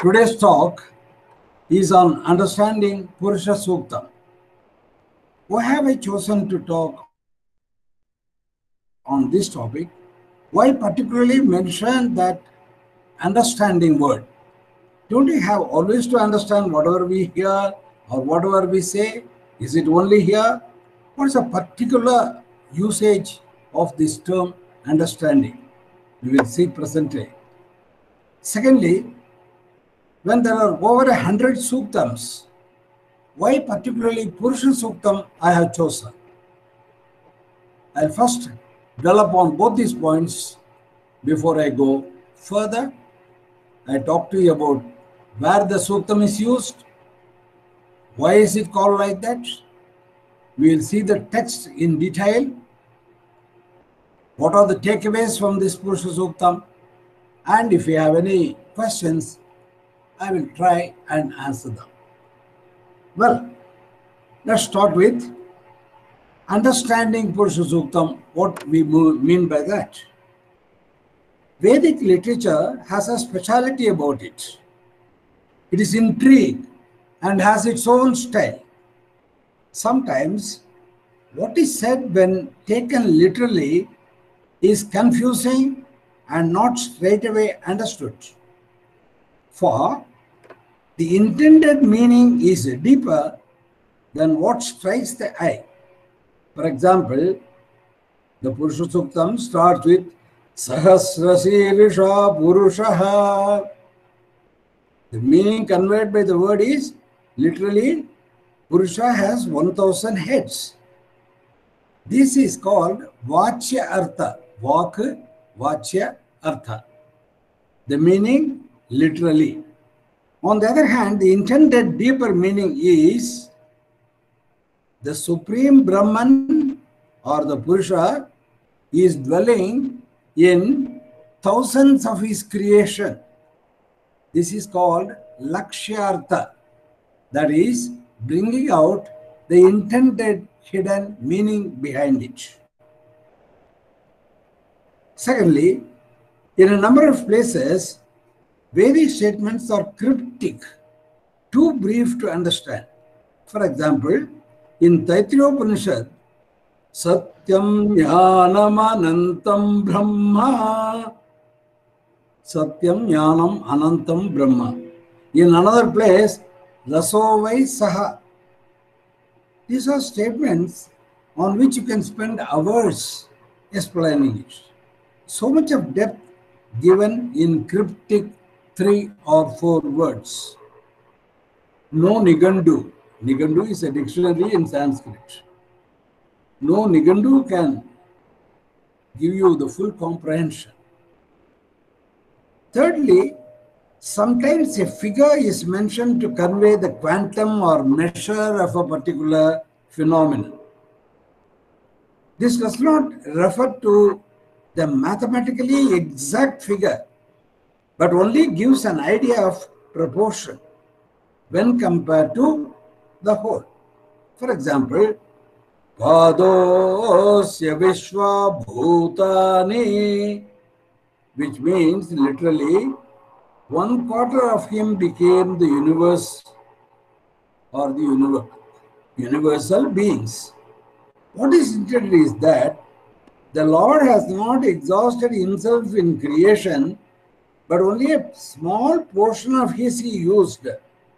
Today's talk is on understanding Purusha Suktam. Why have I chosen to talk on this topic? Why particularly mention that understanding word? Don't we have always to understand whatever we hear or whatever we say? Is it only here? What is a particular usage of this term understanding? We will see presently. Secondly, when there are over 100 suktams, why particularly Purusha Suktam I have chosen? I'll first dwell upon both these points before I go further. I talk to you about where the Suktam is used, why is it called like that. We will see the text in detail. What are the takeaways from this Purusha Suktam? And if you have any questions, I will try and answer them. Well, let's start with understanding Purusha Suktam, what we mean by that. Vedic literature has a speciality about it. It is intrigue and has its own style. Sometimes what is said when taken literally is confusing and not straightaway understood. For the intended meaning is deeper than what strikes the eye. For example, the Purusha Suktam starts with Sahasrasirisha Purushaha. The meaning conveyed by the word is literally Purusha has 1000 heads. This is called Vachya Artha. Vak, Vachya Artha. The meaning literally. On the other hand, the intended deeper meaning is the Supreme Brahman or the Purusha is dwelling in thousands of his creation. This is called Lakshyartha. That is bringing out the intended hidden meaning behind it. Secondly, in a number of places, Vedic statements are cryptic, too brief to understand. For example, in Taittiriya Upanishad, Satyam Jnanam Anantam Brahma. Satyam Jnanam Anantam Brahma. In another place, Rasovai Saha. These are statements on which you can spend hours explaining it. So much of depth given in cryptic 3 or 4 words. No Nigandu. Nigandu is a dictionary in Sanskrit. No Nigandu can give you the full comprehension. Thirdly, sometimes a figure is mentioned to convey the quantum or measure of a particular phenomenon. This does not refer to the mathematically exact figure, but only gives an idea of proportion when compared to the whole. For example, Padosya Vishwa Bhutani, which means literally 1/4 of him became the universe or the universal beings. What is intended is that the Lord has not exhausted himself in creation, but only a small portion of his he used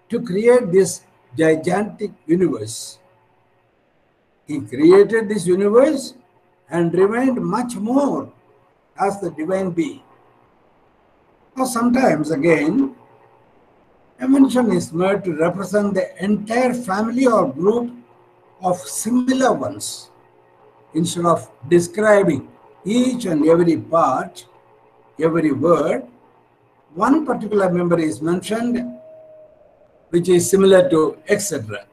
to create this gigantic universe. He created this universe and remained much more as the divine being. Or sometimes again, a mention is made to represent the entire family or group of similar ones. Instead of describing each and every part, every word, one particular member is mentioned which is similar to etc.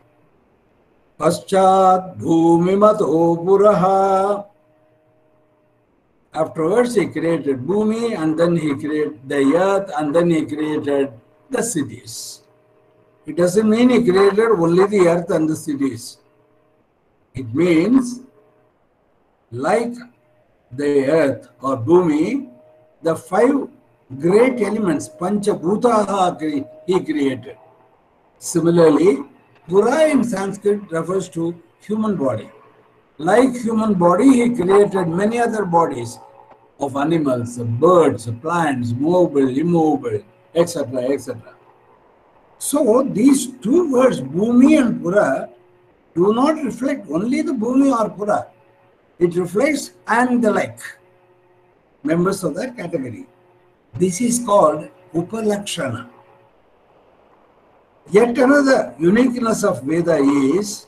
Paschat Bhumimato Puraha. Afterwards, he created Bhumi, and then he created the earth, and then he created the cities. It doesn't mean he created only the earth and the cities. It means, like the earth or Bhumi, the five great elements, Panchabhutaha, he created. Similarly, Pura in Sanskrit refers to human body. Like human body, he created many other bodies of animals, birds, plants, mobile, immobile, etc., etc. So these two words, Bhumi and Pura, do not reflect only the Bhumi or Pura. It reflects and the like, members of that category. This is called Upalakshana. Yet another uniqueness of Veda is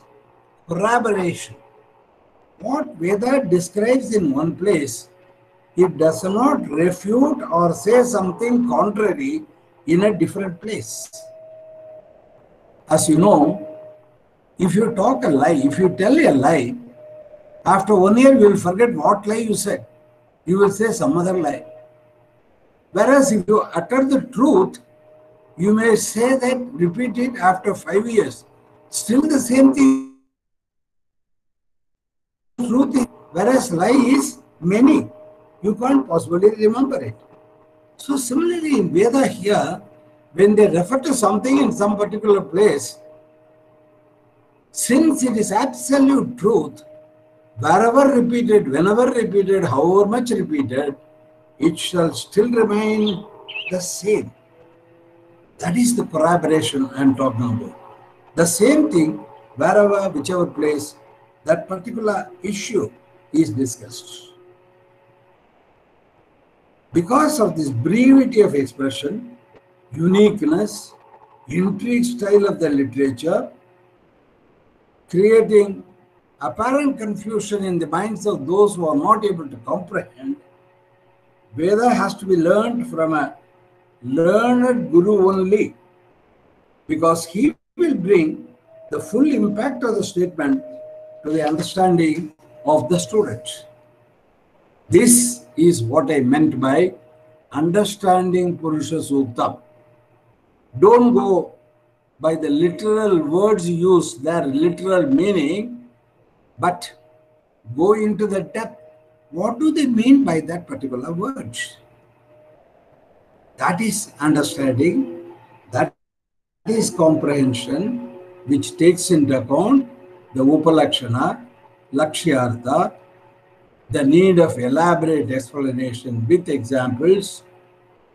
corroboration. What Veda describes in one place, it does not refute or say something contrary in a different place. As you know, if you talk a lie, if you tell a lie, after 1 year you will forget what lie you said. You will say some other lie. Whereas if you utter the truth, you may say that, repeat it after 5 years. Still the same thing. Truth is, whereas lie is many. You can't possibly remember it. So similarly in Veda here, when they refer to something in some particular place, since it is absolute truth, wherever repeated, whenever repeated, however much repeated, it shall still remain the same. That is the corroboration I am talking about. The same thing, wherever, whichever place, that particular issue is discussed. Because of this brevity of expression, uniqueness, intrigue style of the literature, creating apparent confusion in the minds of those who are not able to comprehend, Veda has to be learned from a learned guru only, because he will bring the full impact of the statement to the understanding of the student. This is what I meant by understanding Purusha Suktam. Don't go by the literal words used, their literal meaning, but go into the depth. What do they mean by that particular word? That is understanding, that is comprehension, which takes into account the Upalakshana, Lakshyartha, the need of elaborate explanation with examples,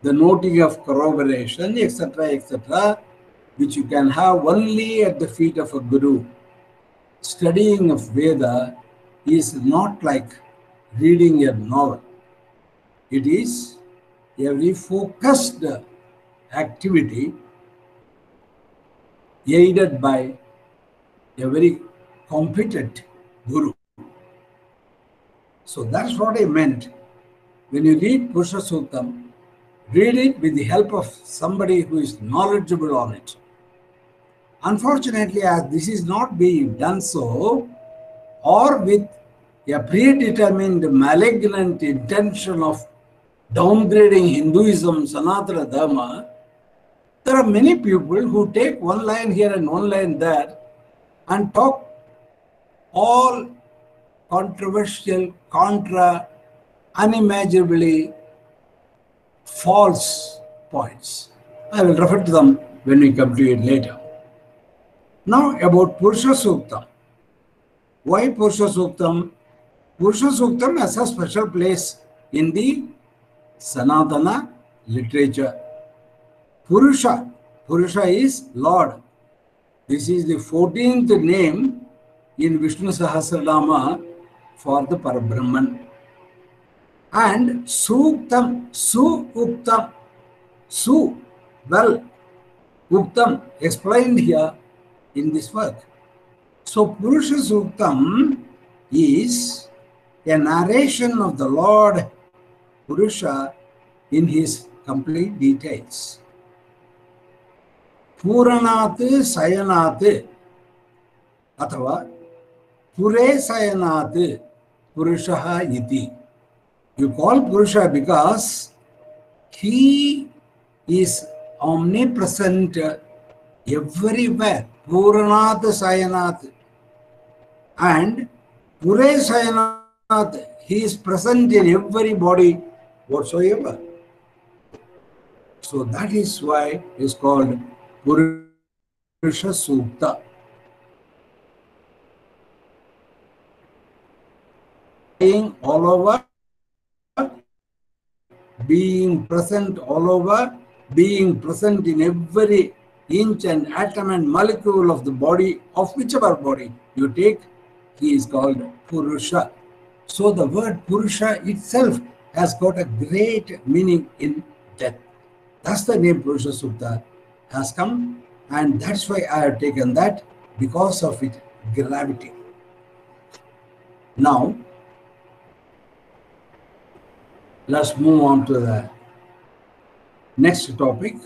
the noting of corroboration, etc., etc., which you can have only at the feet of a guru. Studying of Veda is not like reading a novel. It is a very focused activity aided by a very competent guru. So that's what I meant. When you read Purusha Suktam, read it with the help of somebody who is knowledgeable on it. Unfortunately, as this is not being done so, or with a predetermined malignant intention of downgrading Hinduism, Sanatana Dharma, there are many people who take one line here and one line there and talk all controversial, contra, unimaginably false points. I will refer to them when we come to it later. Now about Purusha Suktam. Why Purusha Suktam? Purusha Suktam has a special place in the Sanatana literature. Purusha is Lord. This is the 14th name in Vishnu Sahasranama for the Parabrahman. And Suktam, Uktam, well, Uktam, explained here in this work. So Purusha Suktam is a narration of the Lord Purusha in his complete details. Puranat Sayanat athava Pure Sayanat Purushaha iti. You call Purusha because he is omnipresent everywhere. Puranat Sayanat. And Pure Sayanat, he is present in every body whatsoever. So that is why it's called Purusha Sukta. Being all over, being present all over, being present in every inch and atom and molecule of the body, of whichever body you take, he is called Purusha. So the word Purusha itself has got a great meaning in death. That's the name Purusha Sukta has come, and that's why I have taken that, because of its gravity. Now, let's move on to the next topic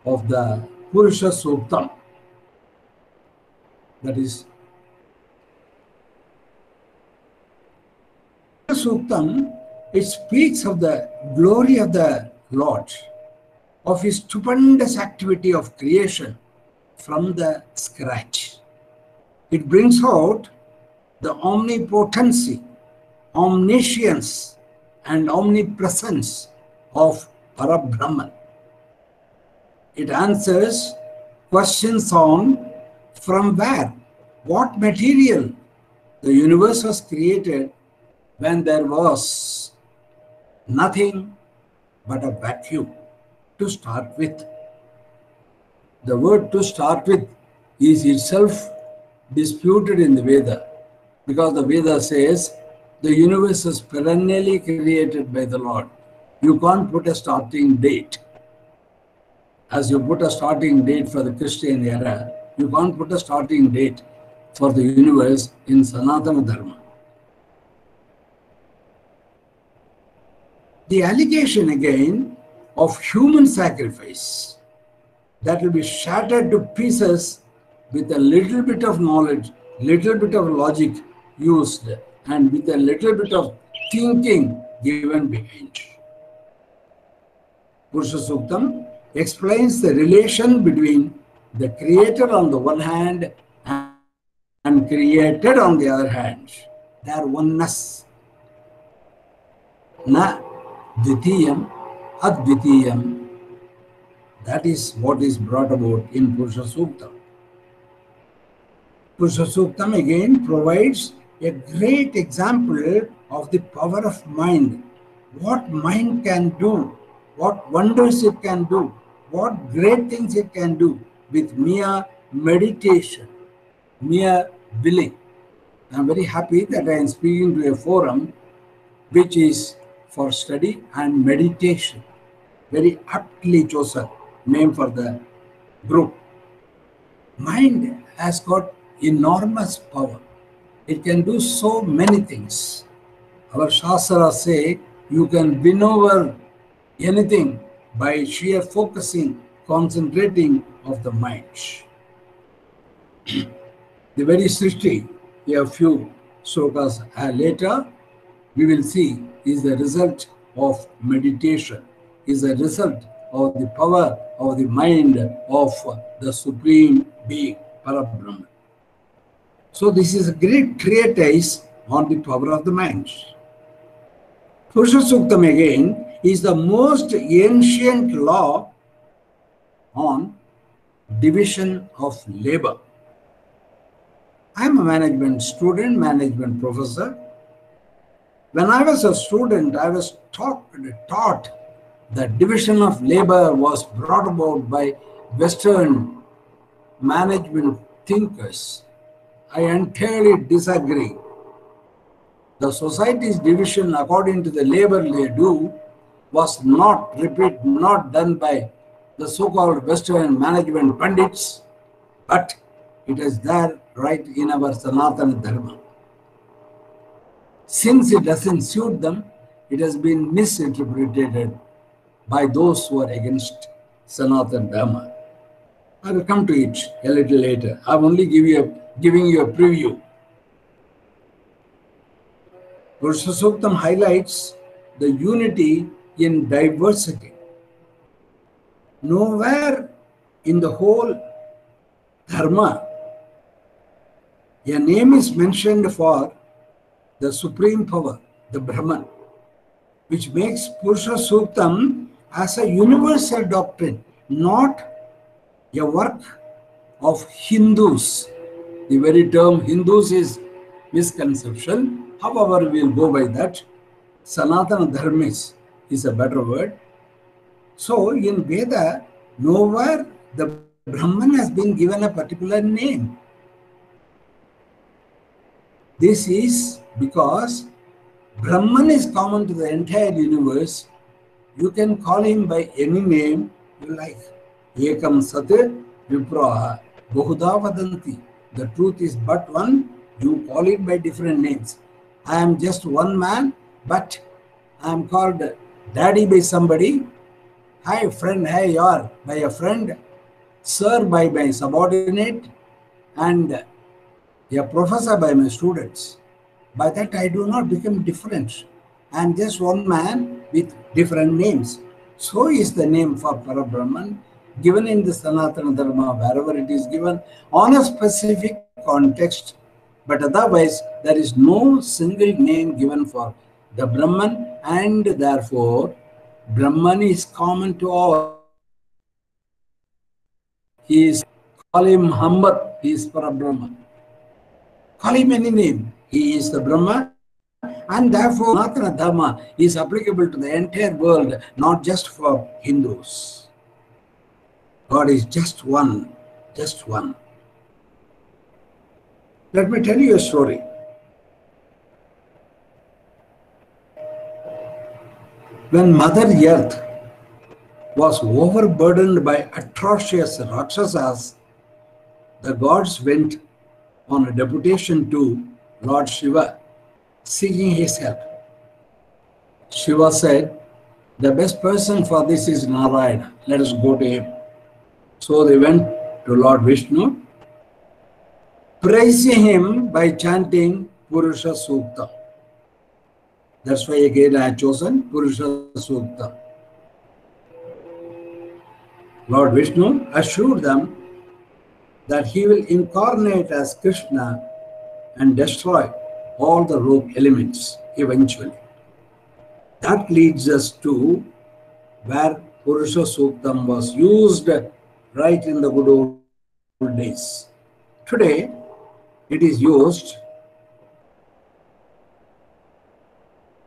of the Purusha Suktam. That is, Suktam, it speaks of the glory of the Lord, of his stupendous activity of creation from the scratch. It brings out the omnipotency, omniscience, and omnipresence of Parabrahman. It answers questions on from where, what material the universe was created when there was nothing but a vacuum to start with. The word to start with is itself disputed in the Veda, because the Veda says the universe is perennially created by the Lord. You can't put a starting date. As you put a starting date for the Christian era, you can't put a starting date for the universe in Sanatana Dharma. The allegation again of human sacrifice that will be shattered to pieces with a little bit of knowledge, little bit of logic used, and with a little bit of thinking given behind. Purusha Suktam explains the relation between the creator on the one hand and created on the other hand. Their oneness. Na Dvitiyam Advitiyam. That is what is brought about in Purusha Suktam. Purusha Suktam again provides a great example of the power of mind. What mind can do, what wonders it can do, what great things it can do with mere meditation, mere willing. I am very happy that I am speaking to a forum which is for study and meditation. Very aptly chosen name for the group. Mind has got enormous power. It can do so many things. Our Shastras say you can win over anything by sheer focusing, concentrating of the mind. The very Srishti, a few slokas later, we will see is the result of meditation, is the result of the power of the mind of the Supreme Being, Parabrahman. So this is a great treatise on the power of the mind. Purusha Suktam again is the most ancient law on division of labor. I am a management student, management professor. When I was a student, I was taught that division of labor was brought about by Western management thinkers. I entirely disagree. The society's division according to the labor they do was not done by the so-called Western management pundits, but it is there right in our Sanatana Dharma. Since it doesn't suit them, it has been misinterpreted by those who are against Sanatana Dharma. I will come to it a little later. I'm only giving you a preview. Purusha Suktam highlights the unity in diversity. Nowhere in the whole Dharma a name is mentioned for the supreme power, the Brahman, which makes Purusha Suktam as a universal doctrine, not a work of Hindus. The very term Hindus is misconception. However, we will go by that. Sanatana Dharmis is a better word. So in Veda, nowhere the Brahman has been given a particular name. This is because Brahman is common to the entire universe. You can call him by any name you like. Ekam Sat Vipraha Bahuda Vadanti. The truth is but one. You call it by different names. I am just one man, but I am called daddy by somebody. Hi friend, hi yaar by a friend. Sir by my subordinate. And a professor by my students. By that I do not become different. I am just one man with different names. So is the name for Parabrahman given in the Sanatana Dharma, wherever it is given on a specific context. But otherwise, there is no single name given for the Brahman, and therefore, Brahman is common to all. He is, call him Muhammad, he is Parabrahman. Call him any name, he is the Brahma, and therefore Sanatana Dharma is applicable to the entire world, not just for Hindus. God is just one, just one. Let me tell you a story. When Mother Earth was overburdened by atrocious Rakshasas, the gods went on a deputation to Lord Shiva, seeking his help. Shiva said, the best person for this is Narayana. Let us go to him. So they went to Lord Vishnu, praising him by chanting Purusha Sukta. That's why again I have chosen Purusha Sukta. Lord Vishnu assured them that he will incarnate as Krishna and destroy all the rogue elements eventually. That leads us to where Purusha Suktam was used right in the good old days. Today, it is used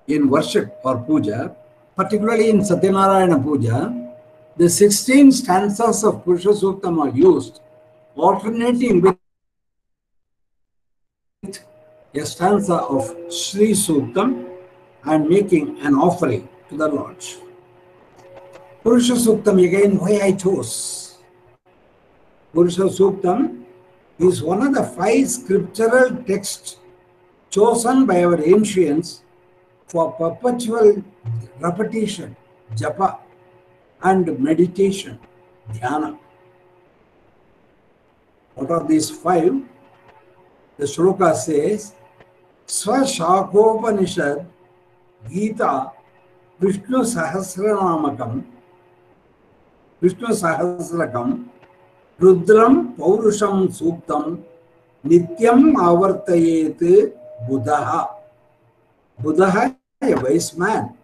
in worship or puja, particularly in Satyanarayana Puja. The 16 stanzas of Purusha Suktam are used, alternating with a stanza of Sri Suktam and making an offering to the Lord. Purusha Suktam again, why I chose? Purusha Suktam is one of the 5 scriptural texts chosen by our ancients for perpetual repetition, japa, and meditation, dhyana. What are these 5? The shloka says, Swashakopanishad Gita Vishnu Sahasranamakam Vishnu Sahasrakam Rudram Paurusham Suktam Nityam Avartayet Buddha. Buddha, a wise man,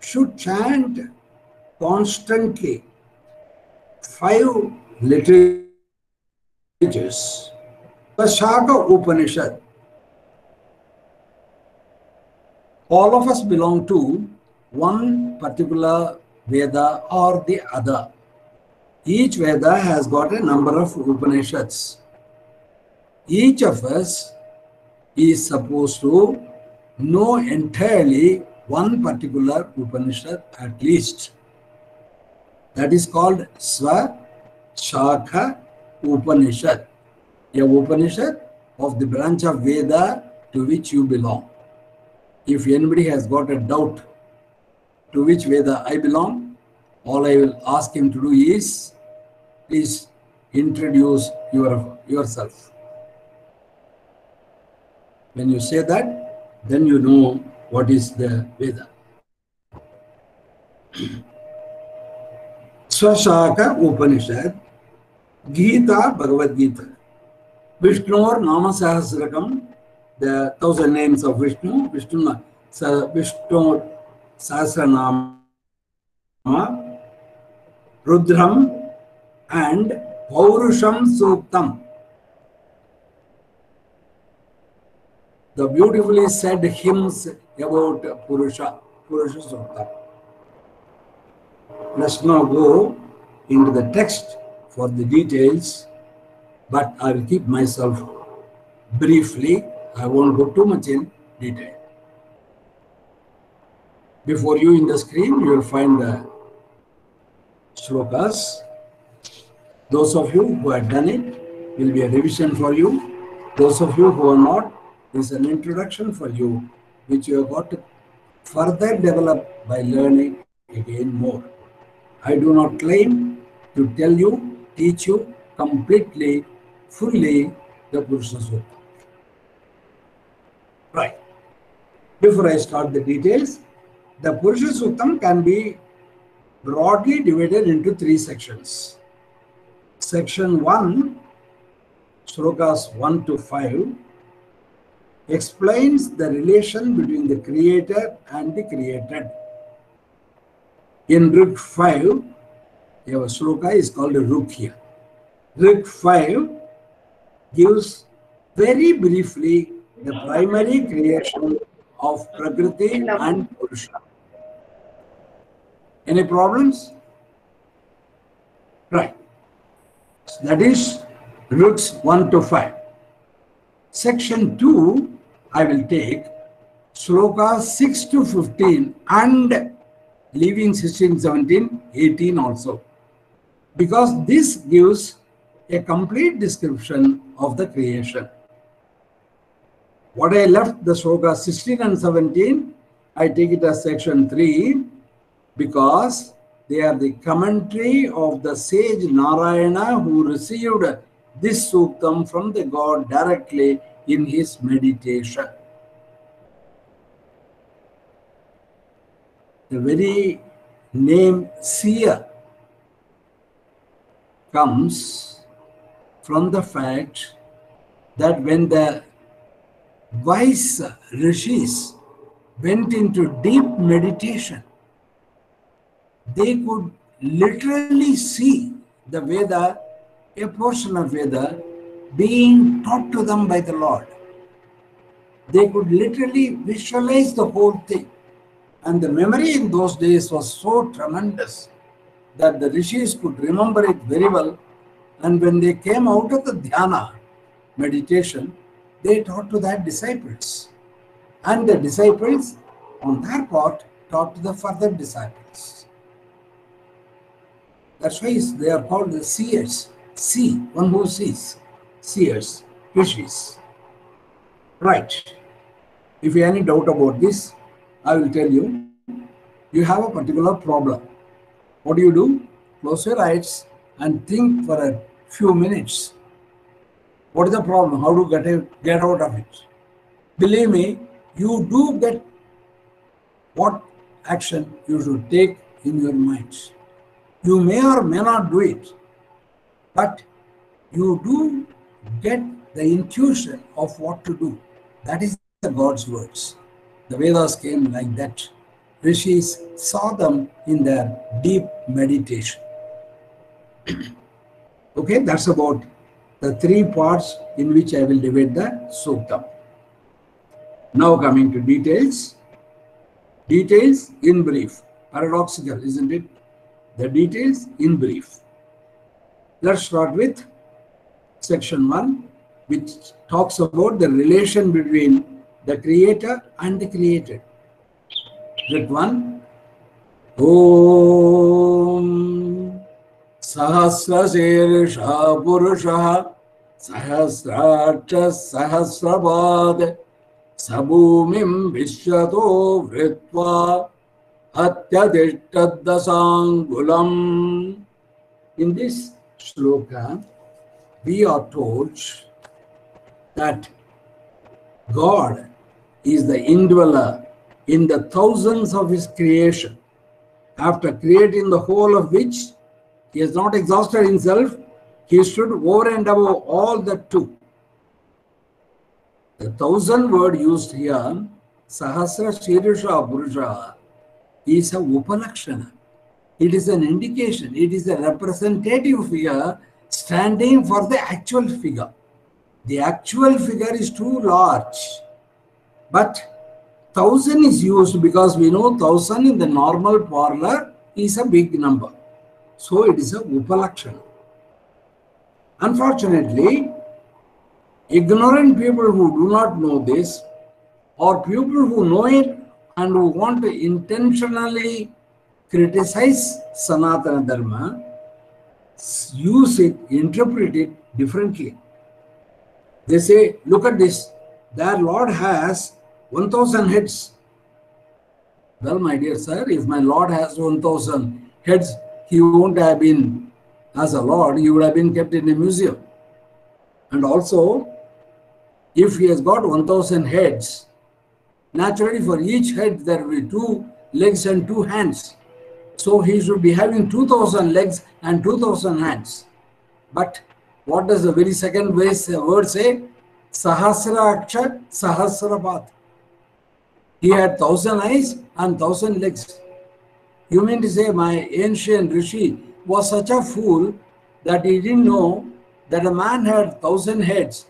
should chant constantly 5 literatures. The Shaka Upanishad. All of us belong to one particular Veda or the other. Each Veda has got a number of Upanishads. Each of us is supposed to know entirely one particular Upanishad at least. That is called Swa Shaka Upanishad. A Upanishad of the branch of Veda to which you belong. If anybody has got a doubt to which Veda I belong, all I will ask him to do is, please introduce yourself. When you say that, then you know what is the Veda. Swashaka Upanishad, Gita, Bhagavad Gita. Vishnur Nama Sahasrakam, the 1000 names of Vishnu, Vishnu Sahasranamam, Rudram and Paurusham Suktam. The beautifully said hymns about Purusha Sukta. Let's now go into the text for the details, but I will keep myself briefly. I won't go too much in detail. Before you in the screen, you will find the shlokas. Those of you who have done it will be a revision for you. Those of you who are not, is an introduction for you, which you have got to further develop by learning again more. I do not claim to tell you, teach you completely, fully the Purusha Sukta. Right. Before I start the details, the Purusha Suktam can be broadly divided into three sections. Section 1, Shlokas 1 to 5, explains the relation between the creator and the created. In Rig 5, your shloka is called a Rukya. Rig 5 gives very briefly the primary creation of Prakriti and Purusha. Any problems? Right. That is Rigs 1 to 5. Section 2, I will take Shloka 6 to 15 and leaving 16, 17, 18 also. Because this gives a complete description of the creation. What I left the Shloka 16 and 17, I take it as section 3 because they are the commentary of the sage Narayana who received this suktam from the God directly in his meditation. The very name seer comes from the fact that when the wise rishis went into deep meditation, they could literally see the Veda, a portion of Veda, being taught to them by the Lord. They could literally visualize the whole thing. And the memory in those days was so tremendous that the rishis could remember it very well. And when they came out of the dhyana meditation, they taught to their disciples. And the disciples, on their part, taught to the further disciples. That's why they are called the seers. See, one who sees. Seers, rishis. Right. If you have any doubt about this, I will tell you. You have a particular problem. What do? Close your eyes and think for a few minutes. What is the problem? How to get out of it? Believe me, you do get what action you should take in your minds. You may or may not do it, but you do get the intuition of what to do. That is the God's words. The Vedas came like that. Rishis saw them in their deep meditation. Okay, that's about the three parts in which I will divide the suktam. Now coming to details. Details in brief. Paradoxical, isn't it? The details in brief. Let's start with section 1, which talks about the relation between the creator and the created. That one, Om Sahasra Purusha Sahasracha Sahasrabad Sabhumim Vishyato Vritva Atyadishtadasangulam. In this shloka, we are told that God is the indweller in the thousands of his creation. After creating the whole of which he has not exhausted himself, he stood over and above all that too. The 1000 word used here, Sahasra Shirusha Purusha, is a Upalakshana. It is an indication. It is a representative figure standing for the actual figure. The actual figure is too large. But 1000 is used because we know 1000 in the normal parlor is a big number. So it is a Upalakshana. Unfortunately, ignorant people who do not know this, or people who know it and who want to intentionally criticize Sanatana Dharma, use it, interpret it differently. They say, look at this, their Lord has 1000 heads. Well, my dear sir, if my Lord has 1000 heads, he won't have been as a Lord, he would have been kept in a museum. And also, if he has got 1000 heads, naturally for each head there will be 2 legs and 2 hands. So he should be having 2000 legs and 2000 hands. But what does the very second word say? Sahasra Aksha Sahasrapat. He had 1000 eyes and 1000 legs. You mean to say my ancient Rishi was such a fool that he didn't know that a man had 1000 heads,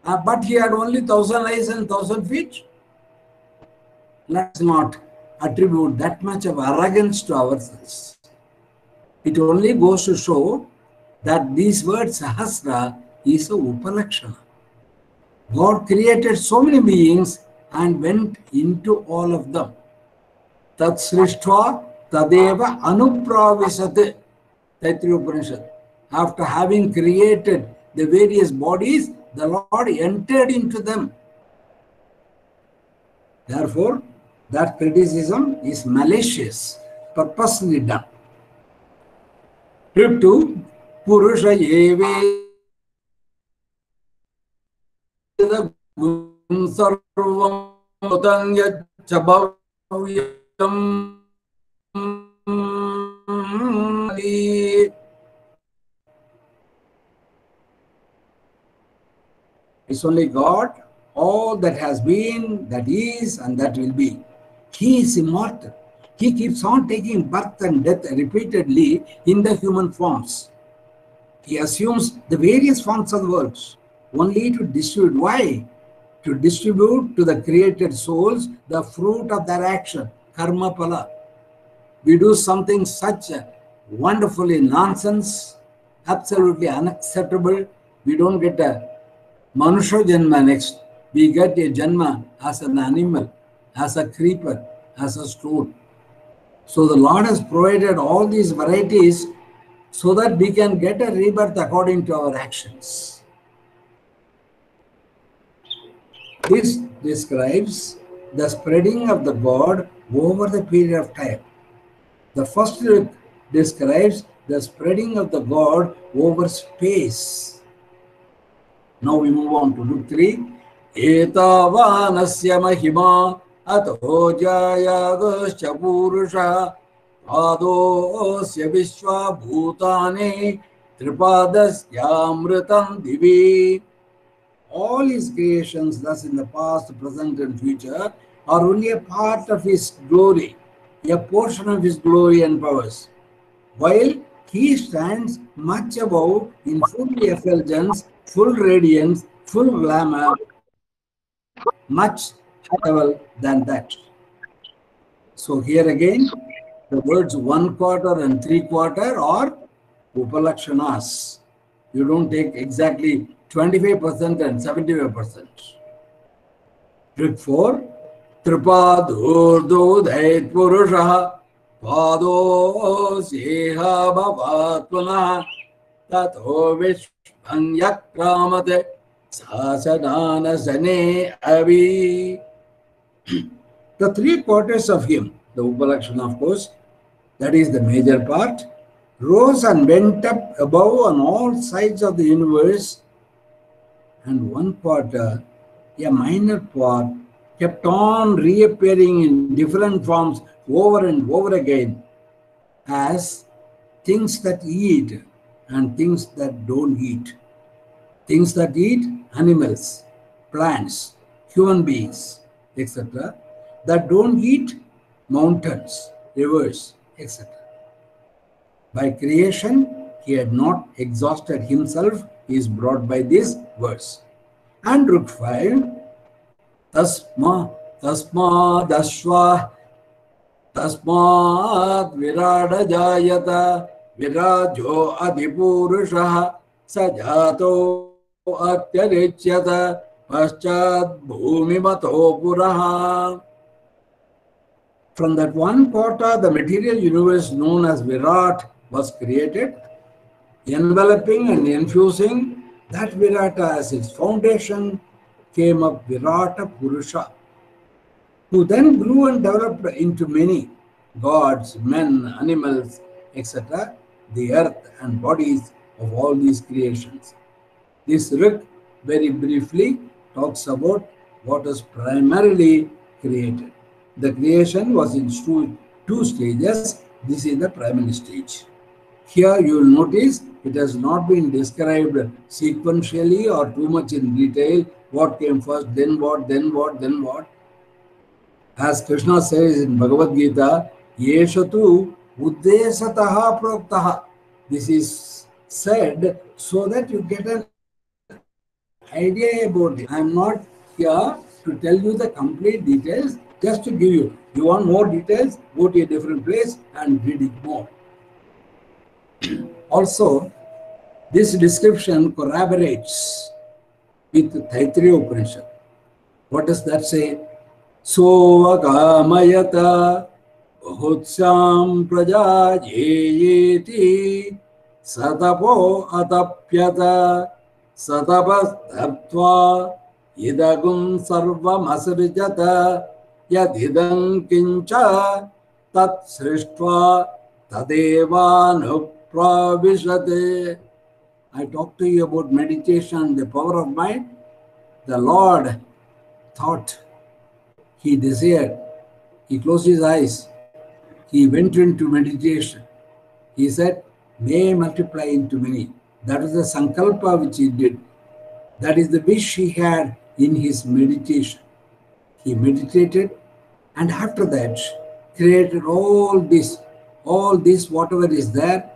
but he had only 1000 eyes and 1000 feet? Let's not attribute that much of arrogance to ourselves. It only goes to show that this word Sahasra is a Upalakshana. God created so many beings and went into all of them. Tat Srishtva Tadeva Anupravisat. Taittiriya Upanishad. After having created the various bodies, the Lord entered into them. Therefore, that criticism is malicious, purposely done. Trip 2, Purusha Eve Sarvam Utanya Chabhavyam. It's only God, all that has been, that is, and that will be. He is immortal. He keeps on taking birth and death repeatedly in the human forms. He assumes the various forms of the world only to distribute. Why? To distribute to the created souls the fruit of their action, karma pala. We do something such wonderfully nonsense, absolutely unacceptable. We don't get a Manusha Janma next. We get a Janma as an animal, as a creeper, as a stone. So the Lord has provided all these varieties so that we can get a rebirth according to our actions. This describes the spreading of the God over the period of time. The first describes the spreading of the God over space. Now we move on to Luke 3. Etavanasya mahima ato jayagoscha purusha adosya vishwa bhutane tripadasya divi. All his creations, thus in the past, present and future, are only a part of his glory, a portion of his glory and powers, while he stands much above in full effulgence, full radiance, full glamour, much higher level than that. So here again, the words 1/4 and 3/4 are Upalakshanas. You don't take exactly 25% and 75%. Trick 4. Tripadurdudhait purusha pado seha bhavatmana tato vishvan yakramate sasadana sane avi. The 3/4 of him, the Upalakshana of course, that is the major part, rose and went up above on all sides of the universe, and 1/4, a minor part, kept on reappearing in different forms over and over again as things that eat and things that don't eat. Things that eat, animals, plants, human beings, etc. That don't eat, mountains, rivers, etc. By creation, he had not exhausted himself, he is brought by this verse. And Ruk 5, Tasmadashva Tasmad Virada Jayata Virajo Adipurusha Sajato Atyarichyata Paschad Bhumimato Puraha. From that one quarter, the material universe known as Virat was created, enveloping and infusing that Virata as its foundation came up Virata Purusha, who then grew and developed into many gods, men, animals, etc., the earth and bodies of all these creations. This Rik very briefly talks about what is primarily created. The creation was in two stages. This is the primary stage. Here you will notice it has not been described sequentially or too much in detail. What came first, then what, then what, then what. As Krishna says in Bhagavad Gita, Yeshatu Uddesataha Proktaha. This is said so that you get an idea about it. I am not here to tell you the complete details, just to give you. You want more details, go to a different place and read it more. Also, this description corroborates with Taittiriya Upanishad. What does that say? Sovagamayata Bhutsam Praja Yeti Satapo Atapyata Satabastaptva Idagum Sarvam Asrijata Yadidam Kincha Tat Srishtva Tadevanupravishate. I talked to you about meditation, the power of mind. The Lord thought, he desired, he closed his eyes, he went into meditation. He said, may multiply into many. That is the sankalpa which he did. That is the wish he had in his meditation. He meditated and after that created all this, whatever is there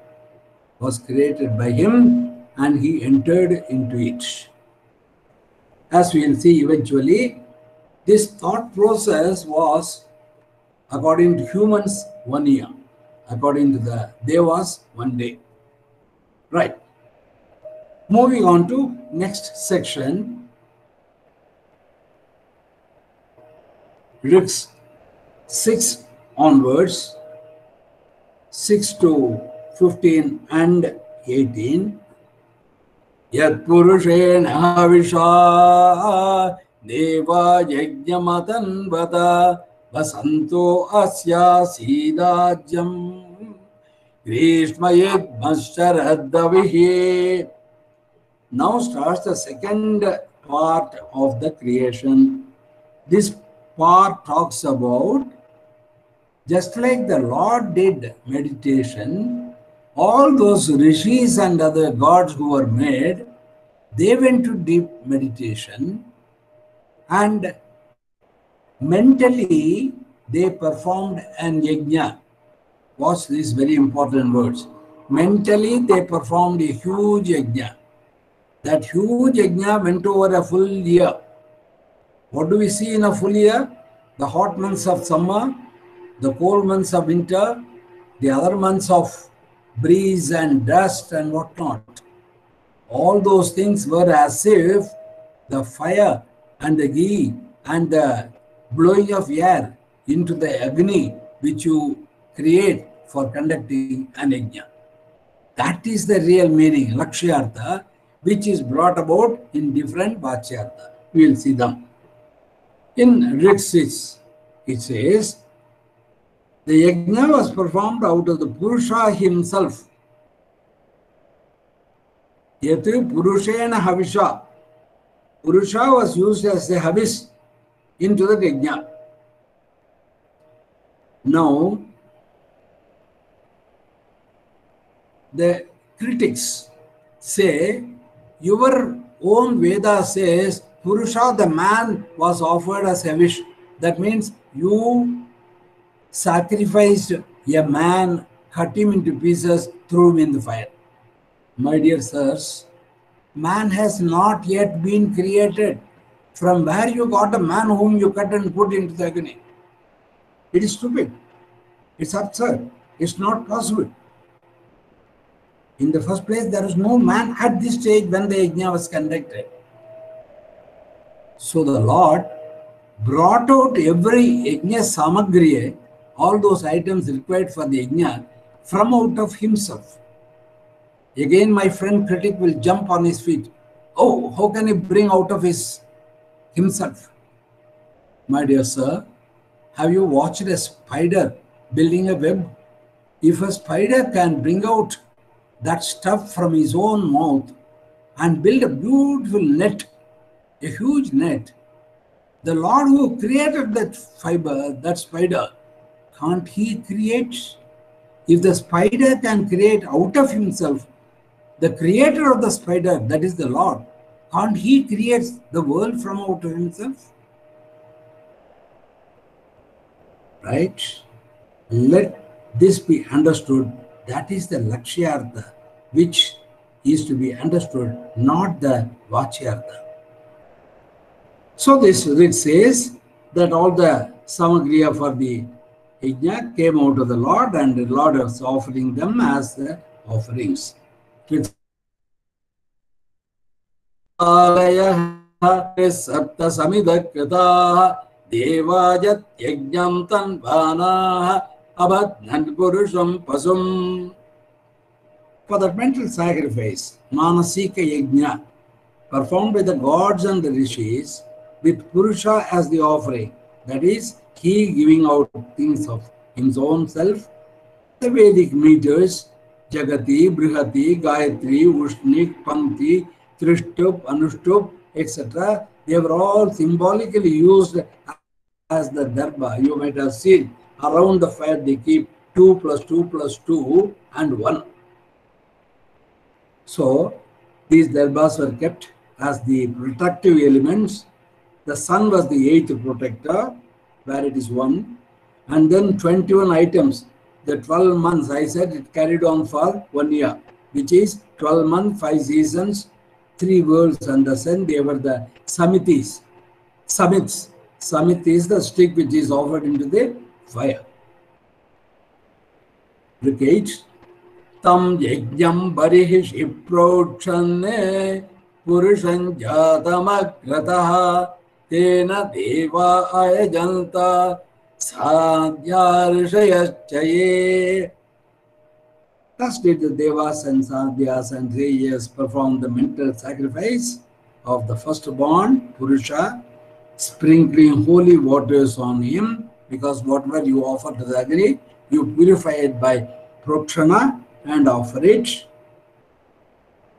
was created by him and he entered into it. As we will see eventually, this thought process was, according to humans, 1 year. According to the Devas, 1 day. Right. Moving on to next section. Riks 6 onwards, 6 to 15 and 18. Yat Purushena Havisha Deva Yajnamatan Vata Vasanto Asya Sidajam Grishmayed Masharadavihi. Now starts the second part of the creation. This part talks about, just like the Lord did meditation, all those rishis and other gods who were made, they went to deep meditation and mentally they performed an yajna. Watch these very important words. Mentally they performed a huge yajna. That huge yajna went over a full year. What do we see in a full year? The hot months of summer, the cold months of winter, the other months of breeze and dust and whatnot. All those things were as if the fire and the ghee and the blowing of air into the agni which you create for conducting an yajna. That is the real meaning, Lakshyartha, which is brought about in different Vachyartha. We will see them. In Rik 6, it says, the yajna was performed out of the Purusha himself. Yatu Purushena Havisha. Purusha was used as a Havis into the yajna. Now, the critics say, your own Veda says Purusha, the man, was offered as a wish. That means you sacrificed a man cut him into pieces, threw him in the fire. My dear sirs, man has not yet been created. From where you got a man whom you cut and put into the agony? It is stupid. It's absurd. It's not possible. In the first place, there is no man at this stage when the yajna was conducted. So the Lord brought out every yajna samagriya, all those items required for the yajna, from out of himself. Again, my friend critic will jump on his feet. Oh, how can he bring out of himself? My dear sir, have you watched a spider building a web? If a spider can bring out that stuff from his own mouth and build a beautiful net, a huge net, the Lord who created that fiber, that spider, can't he create? If the spider can create out of himself, the creator of the spider, that is the Lord, can't he create the world from out of himself? Right? Let this be understood. That is the Lakshyartha, which is to be understood, not the Vachyartha. So this it says that all the samagriya for the yajna came out of the Lord, and the Lord was offering them as the offerings. Sapta samidakೃತಾಃ devajat yajnam tanvanaಃ abadhan purusham pasum. For the mental sacrifice, manasika yajna, performed by the gods and the rishis, with Purusha as the offering, that is, he giving out things of his own self. The Vedic meters, Jagati, Brihati, Gayatri, Ushnik, Pankti, Trishtup, Anushtup, etc., they were all symbolically used as the darba. You might have seen around the fire they keep 2 plus 2 plus 2 and 1. So these darbas were kept as the protective elements. The sun was the 8th protector, where it is 1. And then 21 items. The 12 months, I said, it carried on for 1 year, which is 12 months, 5 seasons, 3 worlds under sun. They were the samitis. Samits. Samit is the stick which is offered into the fire. Repeat. Tam yajnam barihi shiprokshanne purushan jatamagratah tena deva ayajanta sadhyarshayaschaye. Thus did the Devas and Sadhyas and Reyas perform the mental sacrifice of the firstborn, Purusha, sprinkling holy waters on him, because whatever you offer to the Agni, you purify it by prokshana and offer it,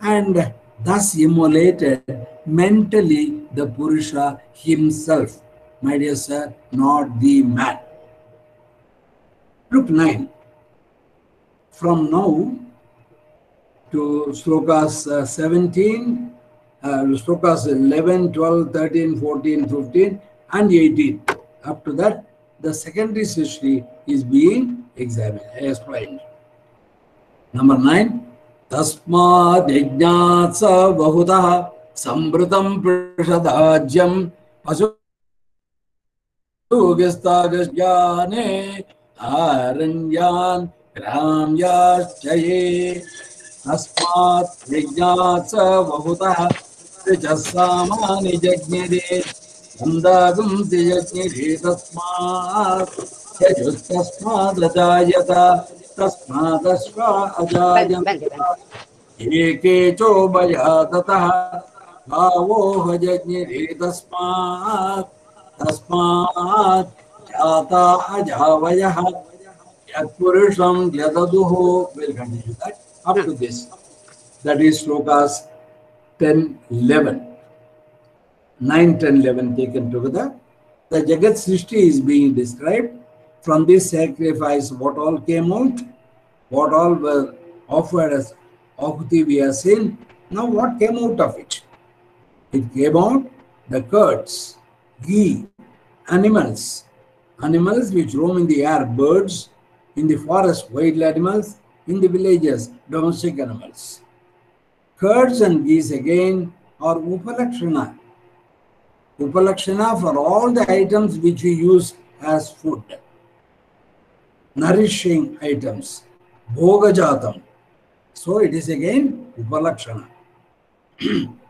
and thus immolated mentally the Purusha himself. My dear sir, not the man. Look 9. From now to slokas 17, slokas 11, 12, 13, 14, 15 and 18. Up to that, the secondary Srishti is being explained. Number 9. Tasmad yajnat sa bahutah sambritam prashadajyam asugastagajyane aranyan Ramyaschaye. Tasmat yajnat sa bahutah trijasamani jajnire andagum tijajnire tasmat yajustasmat rajayata tasmat ashva ajayanta eke chobayatataha bhavo hajajnire tasmat jata ajavayaha Purusham Yadaduho. We'll continue that up to this. That is slokas 10, 11. 9, 10, 11 taken together. The Jagat Srishti is being described. From this sacrifice, what all came out, what all were offered as Ahuti we have seen. Now what came out of it? It came out the curds, ghee, animals which roam in the air, birds, In the forest, wild animals. In the villages, domestic animals. Curds and geese again are upalakshana. Upalakshana for all the items which we use as food. Nourishing items. Bhogajatam. So it is again upalakshana.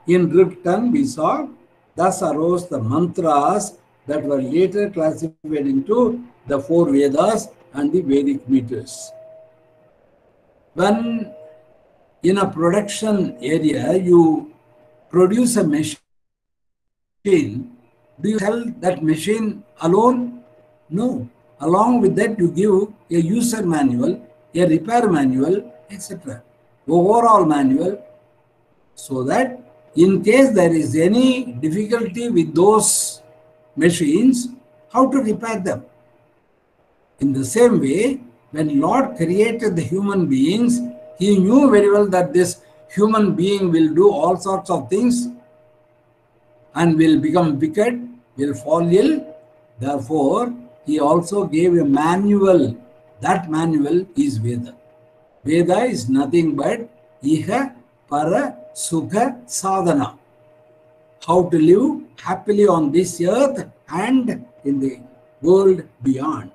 In Ripton we saw, thus arose the mantras that were later classified into the 4 Vedas and the Vedic meters. When in a production area you produce a machine, do you sell that machine alone? No. Along with that you give a user manual, a repair manual, etc. Overall manual, so that in case there is any difficulty with those machines, how to repair them. In the same way, when Lord created the human beings, He knew very well that this human being will do all sorts of things and will become wicked, will fall ill. Therefore, He also gave a manual. That manual is Veda. Veda is nothing but Iha Para Sukha Sadhana. How to live happily on this earth and in the world beyond.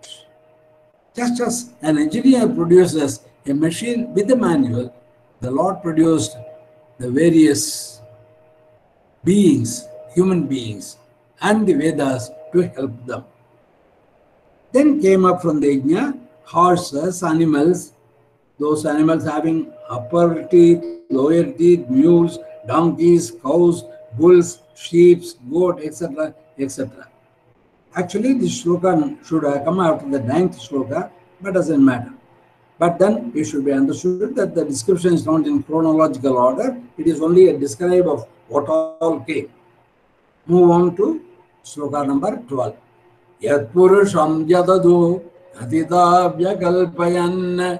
Just as an engineer produces a machine with a manual, the Lord produced the various beings, human beings, and the Vedas to help them. Then came up from the Yajna horses, animals, those animals having upper teeth, lower teeth, mules, donkeys, cows, bulls, sheep, goat, etc., etc. Actually, this shloka should have come after the 9th shloka, but doesn't matter. But then it should be understood that the description is not in chronological order. It is only a describe of what all came. Move on to shloka number 12. Yat purusham yadadu atita vyakalpayan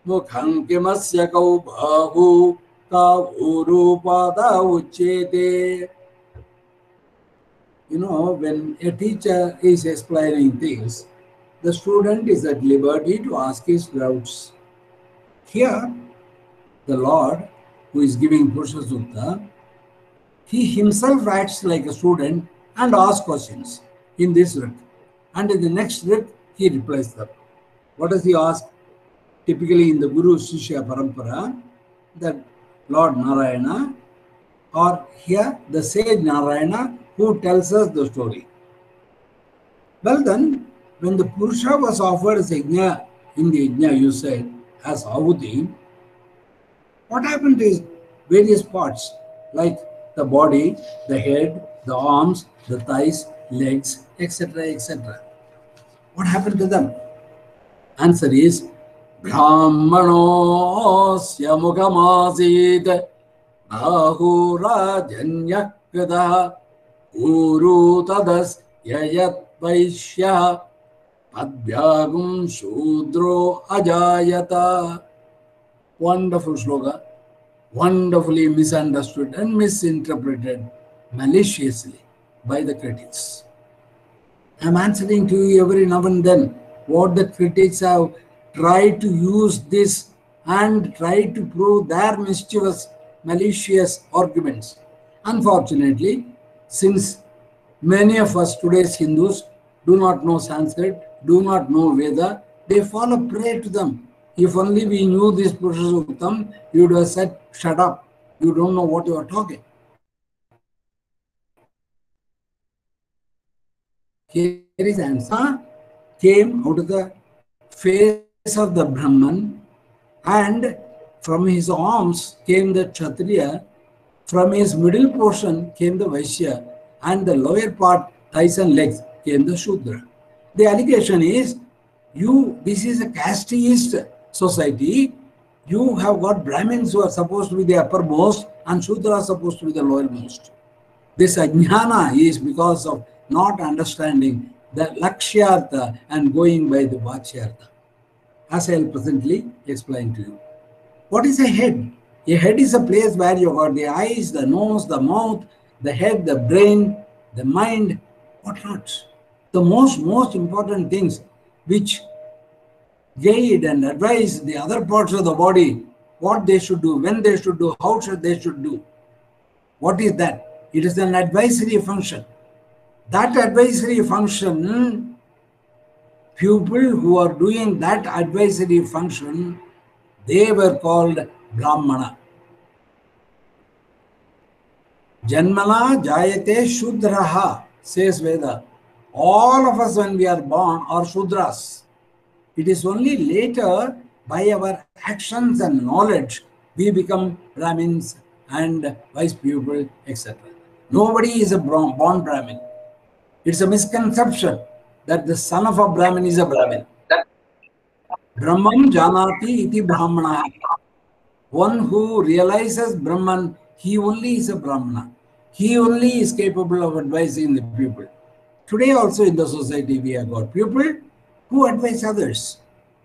mukham kimasya kaubhahu ta urupada uchete. You know, when a teacher is explaining things, the student is at liberty to ask his doubts. Here, the Lord, who is giving Purusha Sukta, He himself acts like a student and asks questions in this rit. And in the next rit, He replies them. What does He ask? Typically in the Guru Shishya Parampara, that Lord Narayana, or here the sage Narayana, who tells us the story. Well then, when the Purusha was offered as Yajna, in the Yajna you said, as Ahuti, what happened to his various parts, like the body, the head, the arms, the thighs, legs, etc., etc. What happened to them? Answer is, Brahmanosya mukhamasit ahurajanyakada Uru tadas yayat vaishya adhyagum shudro ajayata. Wonderful sloka, wonderfully misunderstood and misinterpreted maliciously by the critics. I am answering to you every now and then what the critics have tried to use this and try to prove their mischievous, malicious arguments. Unfortunately, since many of us today's Hindus do not know Sanskrit, do not know Veda, they fall a prey to them. If only we knew this Purusha Suktam, you would have said, shut up, you don't know what you are talking. Here is the answer. Came out of the face of the Brahman, and from his arms came the Kshatriya, from his middle portion came the Vaishya, and the lower part, thighs and legs, came the Shudra. The allegation is, this is a casteist society. You have got Brahmins who are supposed to be the uppermost and Shudra supposed to be the lowermost. This ajnana is because of not understanding the lakshyartha and going by the vachyartha, as I will presently explain to you. What is a head? A head is a place where you got the eyes, the nose, the mouth, the head, the brain, the mind, what not. The most important things which guide and advise the other parts of the body what they should do, when they should do, how they should do. What is that? It is an advisory function. That advisory function, people who are doing that advisory function, they were called Brahmana. Janmana jayate Shudraha, says Veda. All of us, when we are born, are Shudras. It is only later, by our actions and knowledge, we become Brahmins and wise people, etc. Nobody is a born Brahmin. It's a misconception that the son of a Brahmin is a Brahmin. Brahmam janati iti brahmana. One who realizes Brahman, he only is a Brahmana. He only is capable of advising the people. Today also in the society we have got people who advise others.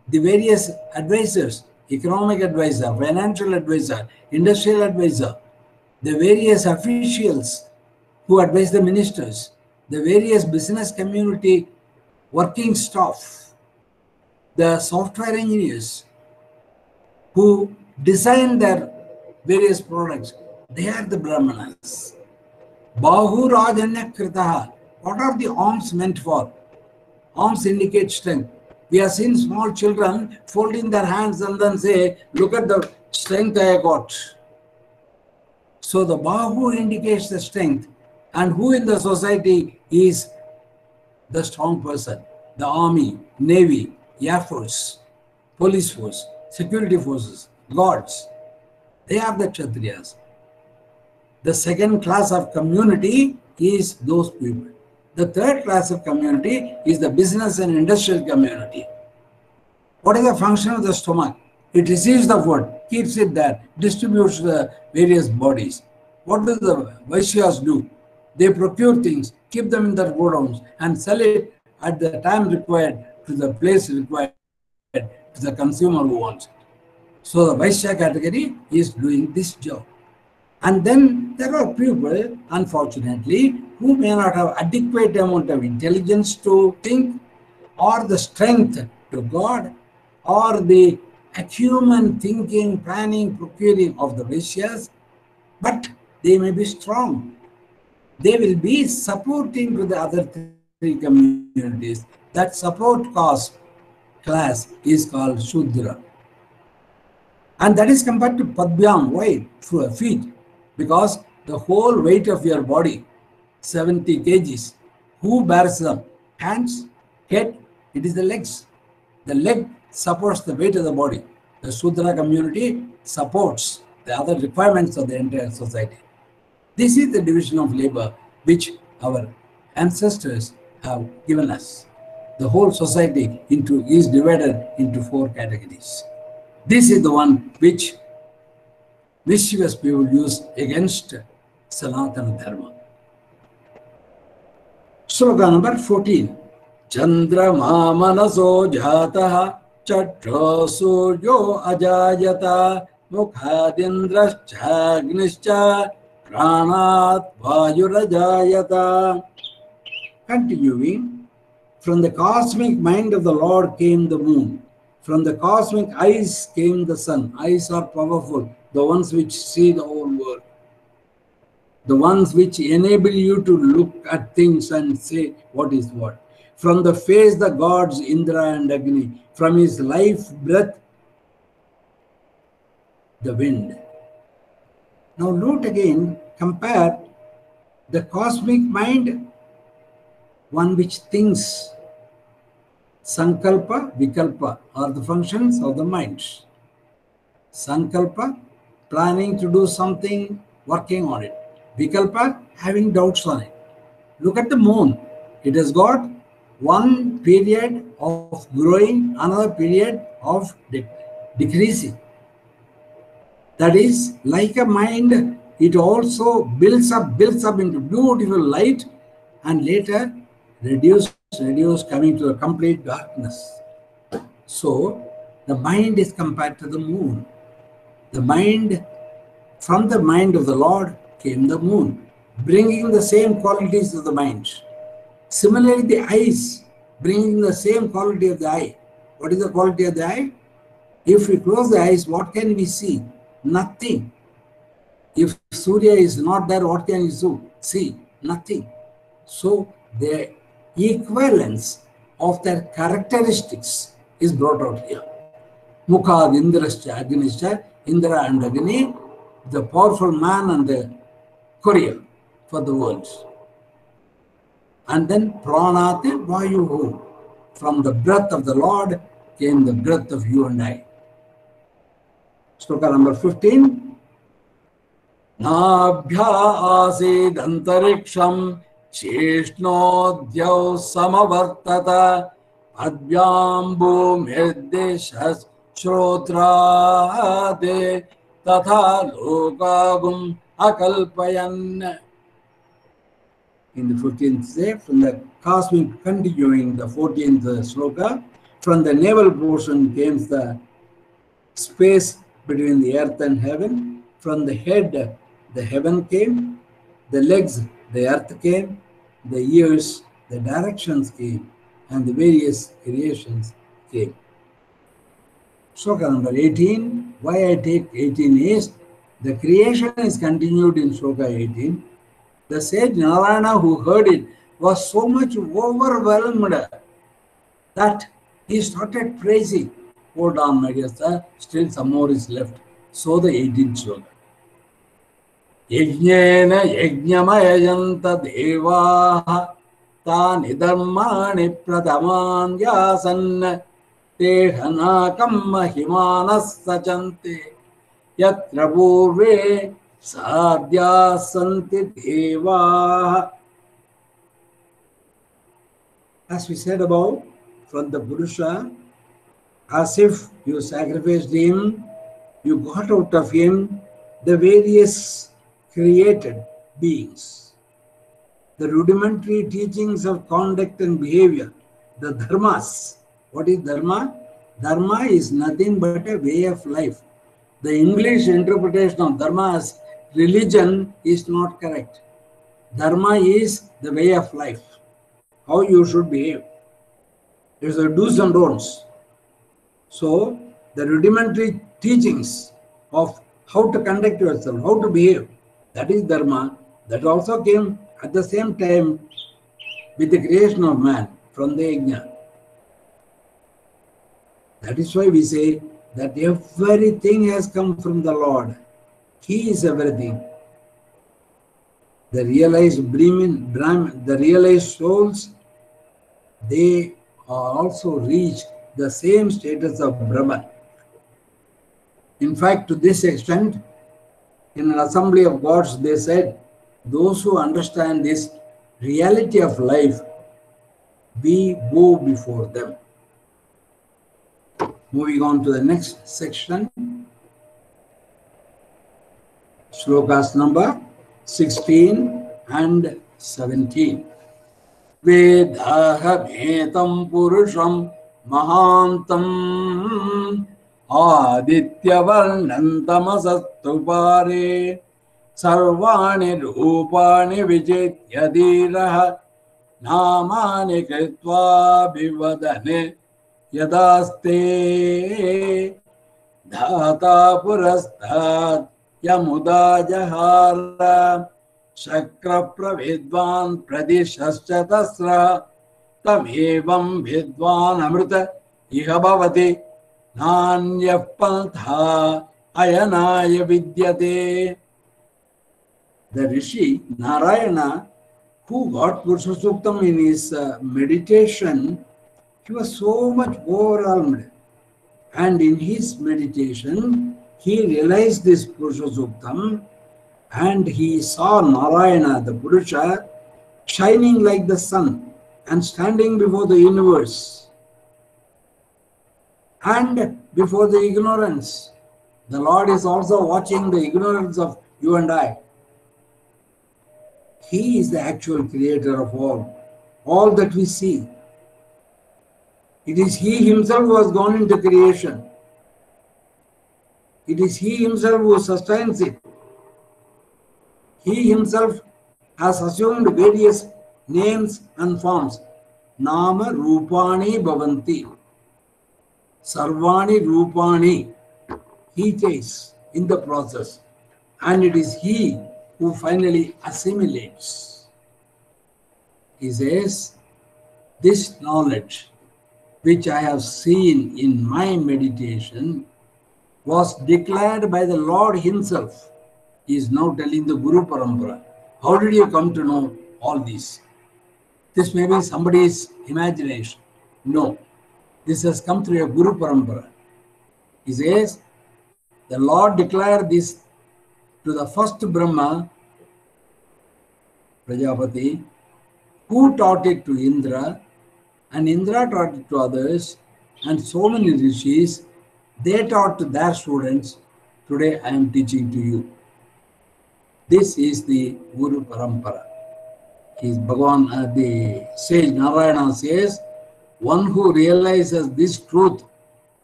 The various advisors, economic advisor, financial advisor, industrial advisor, the various officials who advise the ministers, the various business community working staff, the software engineers who design their various products, they are the Brahmanas. Bahu Rajanya Kritaha. What are the arms meant for? Arms indicate strength. We have seen small children folding their hands and then say, look at the strength I got. So the Bahu indicates the strength. And who in the society is the strong person? The army, navy, air force, police force, security forces, guards. They are the Kshatriyas. The second class of community is those people. The third class of community is the business and industrial community. What is the function of the stomach? It receives the food, keeps it there, distributes the various bodies. What do the Vaishyas do? They procure things, keep them in their godowns, and sell it at the time required to the place required to the consumer who wants it. So the Vaishya category is doing this job. And then there are people, unfortunately, who may not have adequate amount of intelligence to think, or the strength to God, or the acumen, thinking, planning, procuring of the Vaishyas, but they may be strong. They will be supporting to the other three communities. That support class is called Shudra. And that is compared to Padbyam, why? Feet. Because the whole weight of your body, 70 kgs, who bears them? Hands, head, it is the legs. The leg supports the weight of the body. The Shudra community supports the other requirements of the entire society. This is the division of labor which our ancestors have given us. The whole society is divided into 4 categories. This is the one which mischievous people use against Sanatana Dharma. Sloka number 14. Chandrama manaso jataha chatra suryo ajayata mukhadindrascha agnischa pranat vayurajayata. Continuing, from the cosmic mind of the Lord came the moon. From the cosmic eyes came the sun. Eyes are powerful, the ones which see the whole world. The ones which enable you to look at things and say what is what. From the face, the gods Indra and Agni. From his life breath, the wind. Now note again, compare the cosmic mind, one which thinks. Sankalpa, Vikalpa are the functions of the mind. Sankalpa, planning to do something, working on it. Vikalpa, having doubts on it. Look at the moon. It has got one period of growing, another period of decreasing. That is, like a mind, it also builds up into beautiful light and later reduce, coming to a complete darkness. So, the mind is compared to the moon. The mind, from the mind of the Lord came the moon, bringing the same qualities of the mind. Similarly, the eyes, bringing the same quality of the eye. What is the quality of the eye? If we close the eyes, what can we see? Nothing. If Surya is not there, what can you see? Nothing. So the equivalence of their characteristics is brought out here. Mukhad Indrascha Agnischa, Indra and Agni, the powerful man and the courier for the worlds. And then Pranati Vayuhu, from the breath of the Lord came the breath of you and I. Sloka number 15. Nabhya asid antariksham Sheshnodhyau samavartata Advyambu mirdeshas Shrotrade Tatha lokagum akalpayan. In the 15th say, from the cosmic continuing the 14th sloka, from the navel portion came the space between the earth and heaven. From the head, the heaven came. The legs, the earth came. The ears, the directions came. And the various creations came. Sloka number 18. Why I take 18 is, the creation is continued in Sloka 18. The sage Narayana who heard it was so much overwhelmed that he started praising. Hold on, my dear sir, still some more is left. So the 18th sloka. Yajnena yajnamayajanta devaha tani dharmani pradhaman yasan tehanakam mahimanas sachante yatra purve sadhya santi devaha. As we said above, from the Purusha, as if you sacrificed him, you got out of him the various created beings. The rudimentary teachings of conduct and behavior, the dharmas. What is dharma? Dharma is nothing but a way of life. The English interpretation of dharma as religion is not correct. Dharma is the way of life, how you should behave. It is the do's and don'ts. So, the rudimentary teachings of how to conduct yourself, how to behave, that is dharma. That also came at the same time with the creation of man from the yajna. That is why we say that everything has come from the Lord. He is everything. The realized the realized souls, they are also reached the same status of Brahman. In fact, to this extent, in an assembly of gods, they said, those who understand this reality of life, we bow before them. Moving on to the next section, slokas number 16 and 17. Vedaham purusham mahantam aditya varnantamasattu pare sarvani rupani vijitya dhiraha namani kritva bivadane yadaste dhata purasthat yamuda jahara shakra pravidvan pradishascha tasra tamevam vidvan amrita iha bhavati nanya pantha ayanaya vidyate. The Rishi Narayana, who got Purusha Suktam in his meditation, he was so much overwhelmed. And in his meditation, he realized this Purusha Suktam and he saw Narayana, the Purusha, shining like the sun and standing before the universe and before the ignorance. The Lord is also watching the ignorance of you and I. He is the actual creator of all that we see. It is He Himself who has gone into creation. It is He Himself who sustains it. He Himself has assumed various names and forms. Nama Rupani Bhavanti. Sarvani Rupani. He takes in the process, and it is he who finally assimilates. He says, this knowledge which I have seen in my meditation was declared by the Lord himself. He is now telling the Guru Parampara. How did you come to know all this? This may be somebody's imagination. No, this has come through a Guru Parampara. He says, the Lord declared this to the first Brahma, Prajapati, who taught it to Indra, and Indra taught it to others, and so many rishis, they taught to their students. Today I am teaching to you. This is the Guru Parampara. Is Bhagavan, the sage Narayana says, one who realizes this truth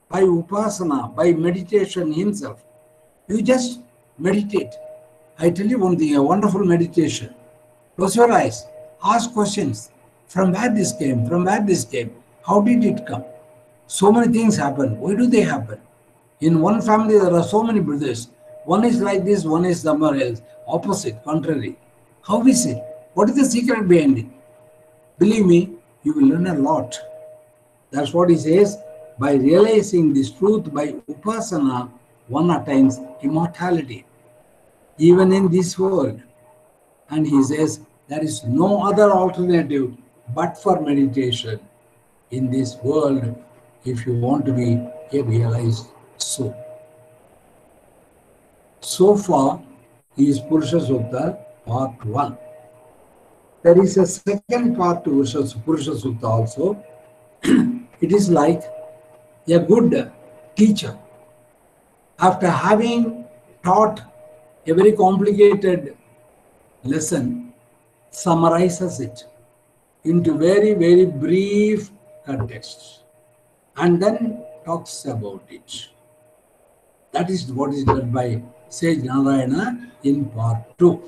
by upasana, by meditation himself. You just meditate. I tell you one thing, a wonderful meditation. Close your eyes, ask questions. From where this came, from where this came, how did it come? So many things happen. Why do they happen? In one family, there are so many brothers. One is like this, one is somewhere else. Opposite, contrary. How is it? What is the secret behind it? Believe me, you will learn a lot. That's what he says. By realizing this truth, by upasana, one attains immortality, even in this world. And he says, there is no other alternative but for meditation in this world if you want to be a realized soul. So far is Purusha Sukta part 1. There is a second part to Purusha Sukta also. It is like a good teacher, after having taught a very complicated lesson, summarizes it into very, very brief context and then talks about it. That is what is done by Sage Narayana in part 2.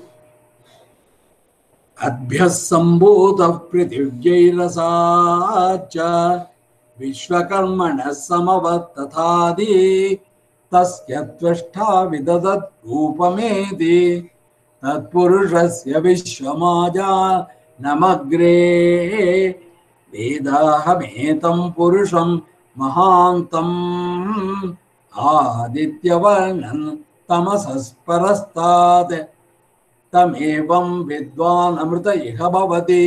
Adhyas sambodha prithivyairasacha Vishwakarmana samavattathadi tasya tvashtha vidadat rupamedi tat purushasya vishwamaja namagre vedahametam purusham mahantam adityavarnan tamasasparastad tamevam vidvan amrita iha bhavati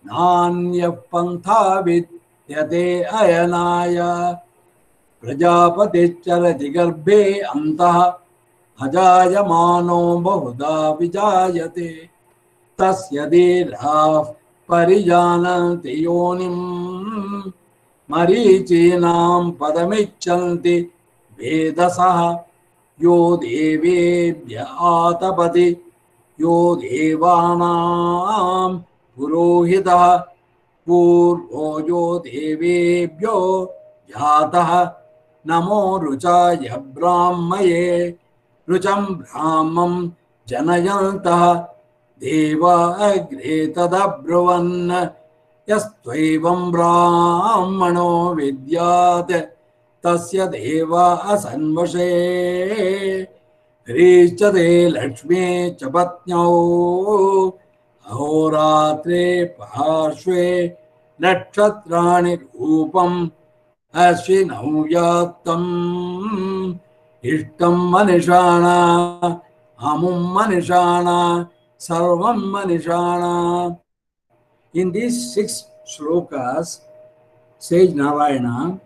nanya pantha vidyate ayanaya prajapati charati garbhe antah ajayamano bahuda vijayate tasya dirah parijananti yonim marichinam padamichanti vedasaha yo devebhya atapati yo devanam purohitah purvo yo devebhyo jatah namo ruchaya brahmaye rucham brahmam janayantah deva agre tadabhruvan yastvevam brahmano vidyat tasya deva asanvashe Richate Lakshmi Chapatnyau Ahoratre Parshve Nakshatrani Rupam Ashvinau Yatam Ishtam Manishana Amum Manishana Sarvam Manishana. In these 6 shlokas, Sage Narayana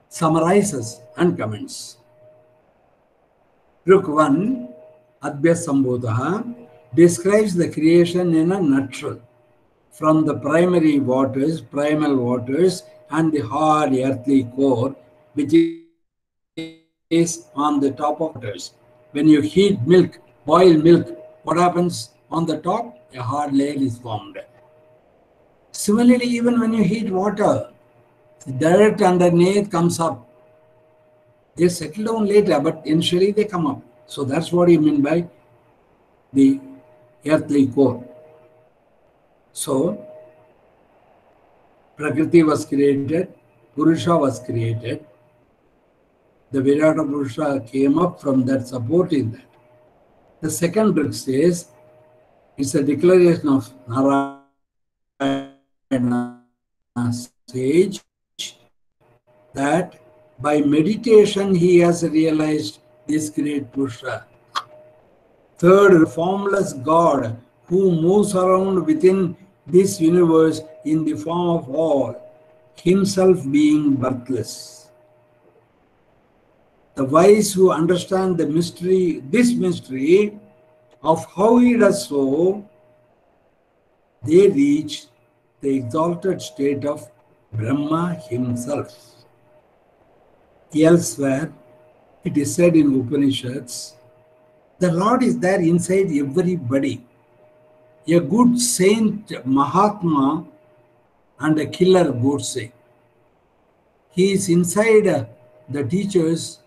summarizes and comments. Look, 1, Adbhya Sambodha, describes the creation in a nutshell from the primary waters, primal waters, and the hard earthly core, which is on the top of waters. When you heat milk, boil milk, what happens on the top? A hard layer is formed. Similarly, even when you heat water, the dirt underneath comes up. They settle down later, but initially they come up. So that's what you mean by the earthly core. So, Prakriti was created, Purusha was created. The Virata Purusha came up from that, supporting that. The second book says it's a declaration of Narayana sage that by meditation he has realized this great Purusha. Third, the formless God who moves around within this universe in the form of all, himself being birthless. The wise who understand the mystery, this mystery of how he does so, they reach the exalted state of Brahma himself. Elsewhere, it is said in Upanishads, the Lord is there inside everybody. A good saint Mahatma and a killer Godse. He is inside the teachers,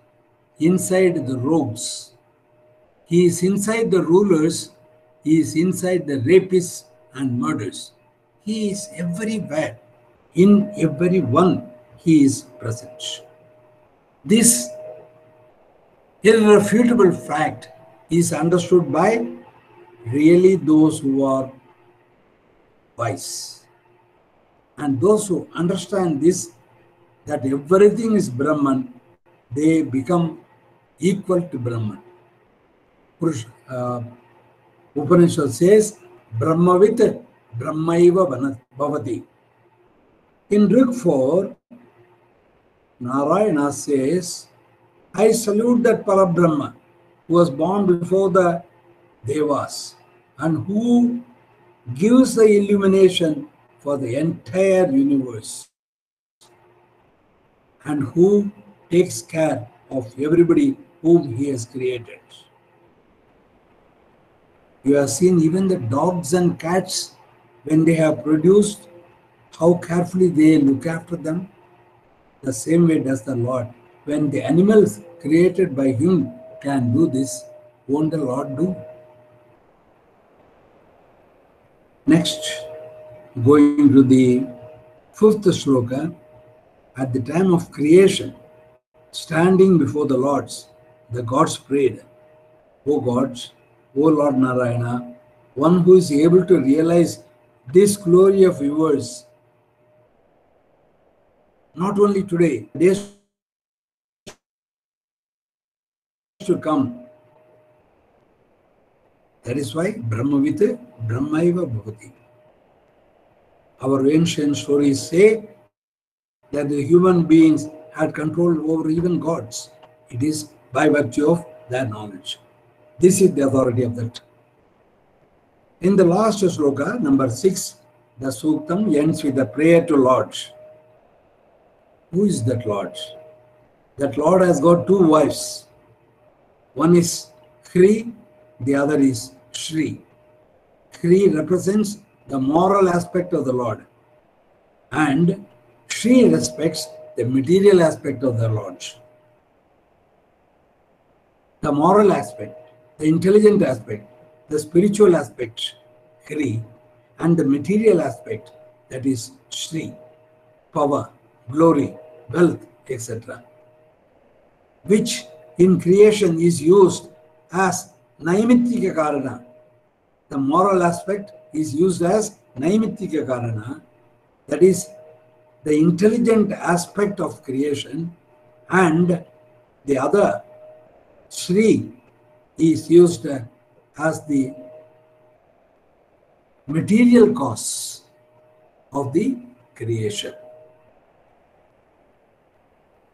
inside the rogues. He is inside the rulers. He is inside the rapists and murderers. He is everywhere. In everyone, he is present. This irrefutable fact is understood by really those who are wise. And those who understand this, that everything is Brahman, they become equal to Brahman. Upanishad says, Brahmavit Brahmaiva Bhavati. In Rig 4, Narayana says, I salute that Parabrahma who was born before the Devas and who gives the illumination for the entire universe and who takes care of everybody whom he has created. You have seen even the dogs and cats, when they have produced, how carefully they look after them. The same way does the Lord. When the animals created by him can do this, won't the Lord do? Next, going to the fifth shloka, at the time of creation, standing before the gods prayed, O gods, O Lord Narayana, one who is able to realize this glory of yours, not only today, days to come. That is why Brahmavit Brahmaiva Bhavati. Our ancient stories say that the human beings had control over even gods. It is by virtue of their knowledge. This is the authority of that. In the last shloka, number 6, the Suktam ends with a prayer to Lord. Who is that Lord? That Lord has got two wives. One is Hri, the other is Shri. Hri represents the moral aspect of the Lord, and Shri respects the material aspect of the Lord. The moral aspect, the intelligent aspect, the spiritual aspect, Hri, and the material aspect, that is Shri, power, glory, wealth, etc., which in creation is used as Naimittika Karana. The moral aspect is used as Naimittika Karana, that is the intelligent aspect of creation, and the other, Shri, is used as the material cause of the creation,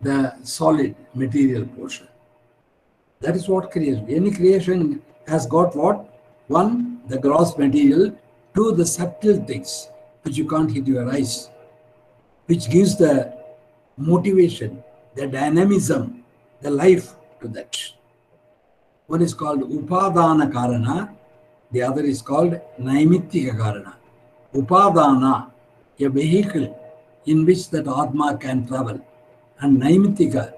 the solid material portion. That is what creation. Any creation has got what? One, the gross material. Two, the subtle things which you can't hit your eyes, which gives the motivation, the dynamism, the life to that. One is called Upadana Karana, the other is called Naimittika Karana. Upadana, a vehicle in which that Atma can travel, and Naimittika,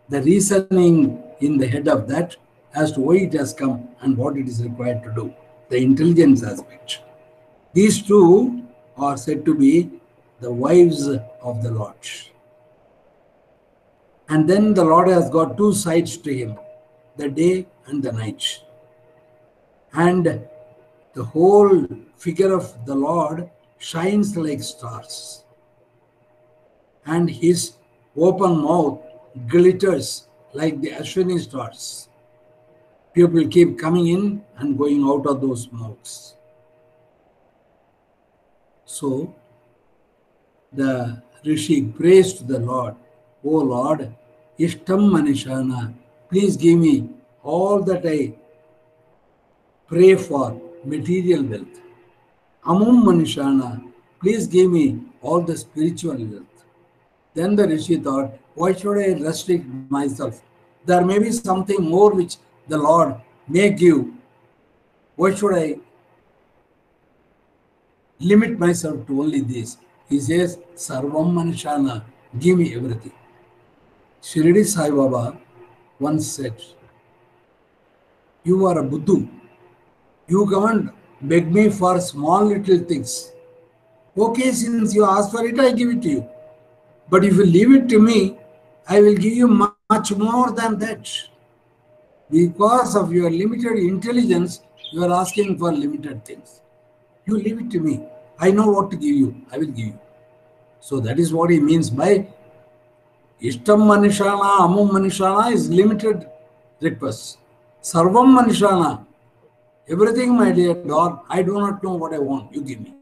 the reasoning in the head of that as to why it has come and what it is required to do, the intelligence aspect. These two are said to be the wives of the Lord. And then the Lord has got two sides to him, the day and the night. And the whole figure of the Lord shines like stars. And his open mouth glitters like the Ashwini stars. People keep coming in and going out of those mouths. So the Rishi prays to the Lord, "O Lord, Ishtam Manishana, please give me all that I pray for, material wealth. Amum Manishana, please give me all the spiritual wealth." Then the Rishi thought, why should I restrict myself? There may be something more which the Lord may give. Why should I limit myself to only this? He says, Sarvam Manishana, give me everything. Shirdi Sai Baba once said, you are a Buddhu. You can't beg me for small little things. Okay, since you ask for it, I give it to you. But if you leave it to me, I will give you much more than that. Because of your limited intelligence, you are asking for limited things. You leave it to me. I know what to give you. I will give you. So that is what he means by Ishtam Manishana, Amum Manishana is limited request. Sarvam Manishana, everything, my dear Lord, I do not know what I want. You give me.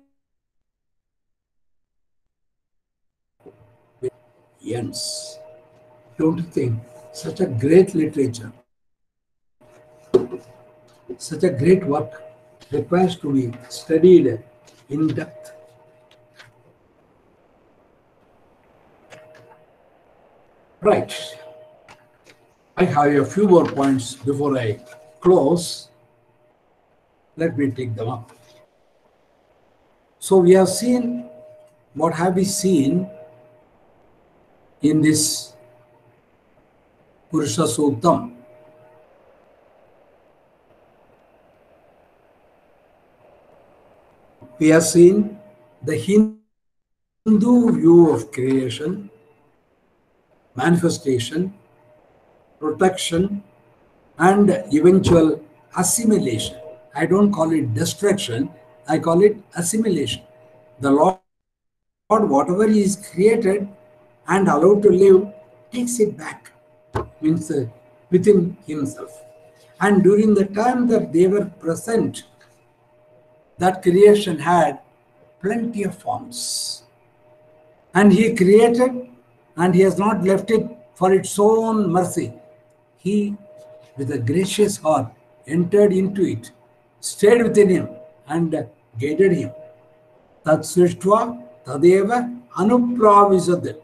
Ends. Don't you think? Such a great literature, such a great work requires to be studied in depth. Right. I have a few more points before I close. Let me take them up. So we have seen, what have we seen in this Purusha Suktam? We have seen the Hindu view of creation, manifestation, protection, and eventual assimilation. I don't call it destruction, I call it assimilation. The Lord, whatever He is created and allowed to live, takes it back, means within Himself. And during the time that they were present, that creation had plenty of forms. And He created, and He has not left it for its own mercy. He, with a gracious heart, entered into it, stayed within Him, and guided him. Tat srishtva tadeva anupravisad.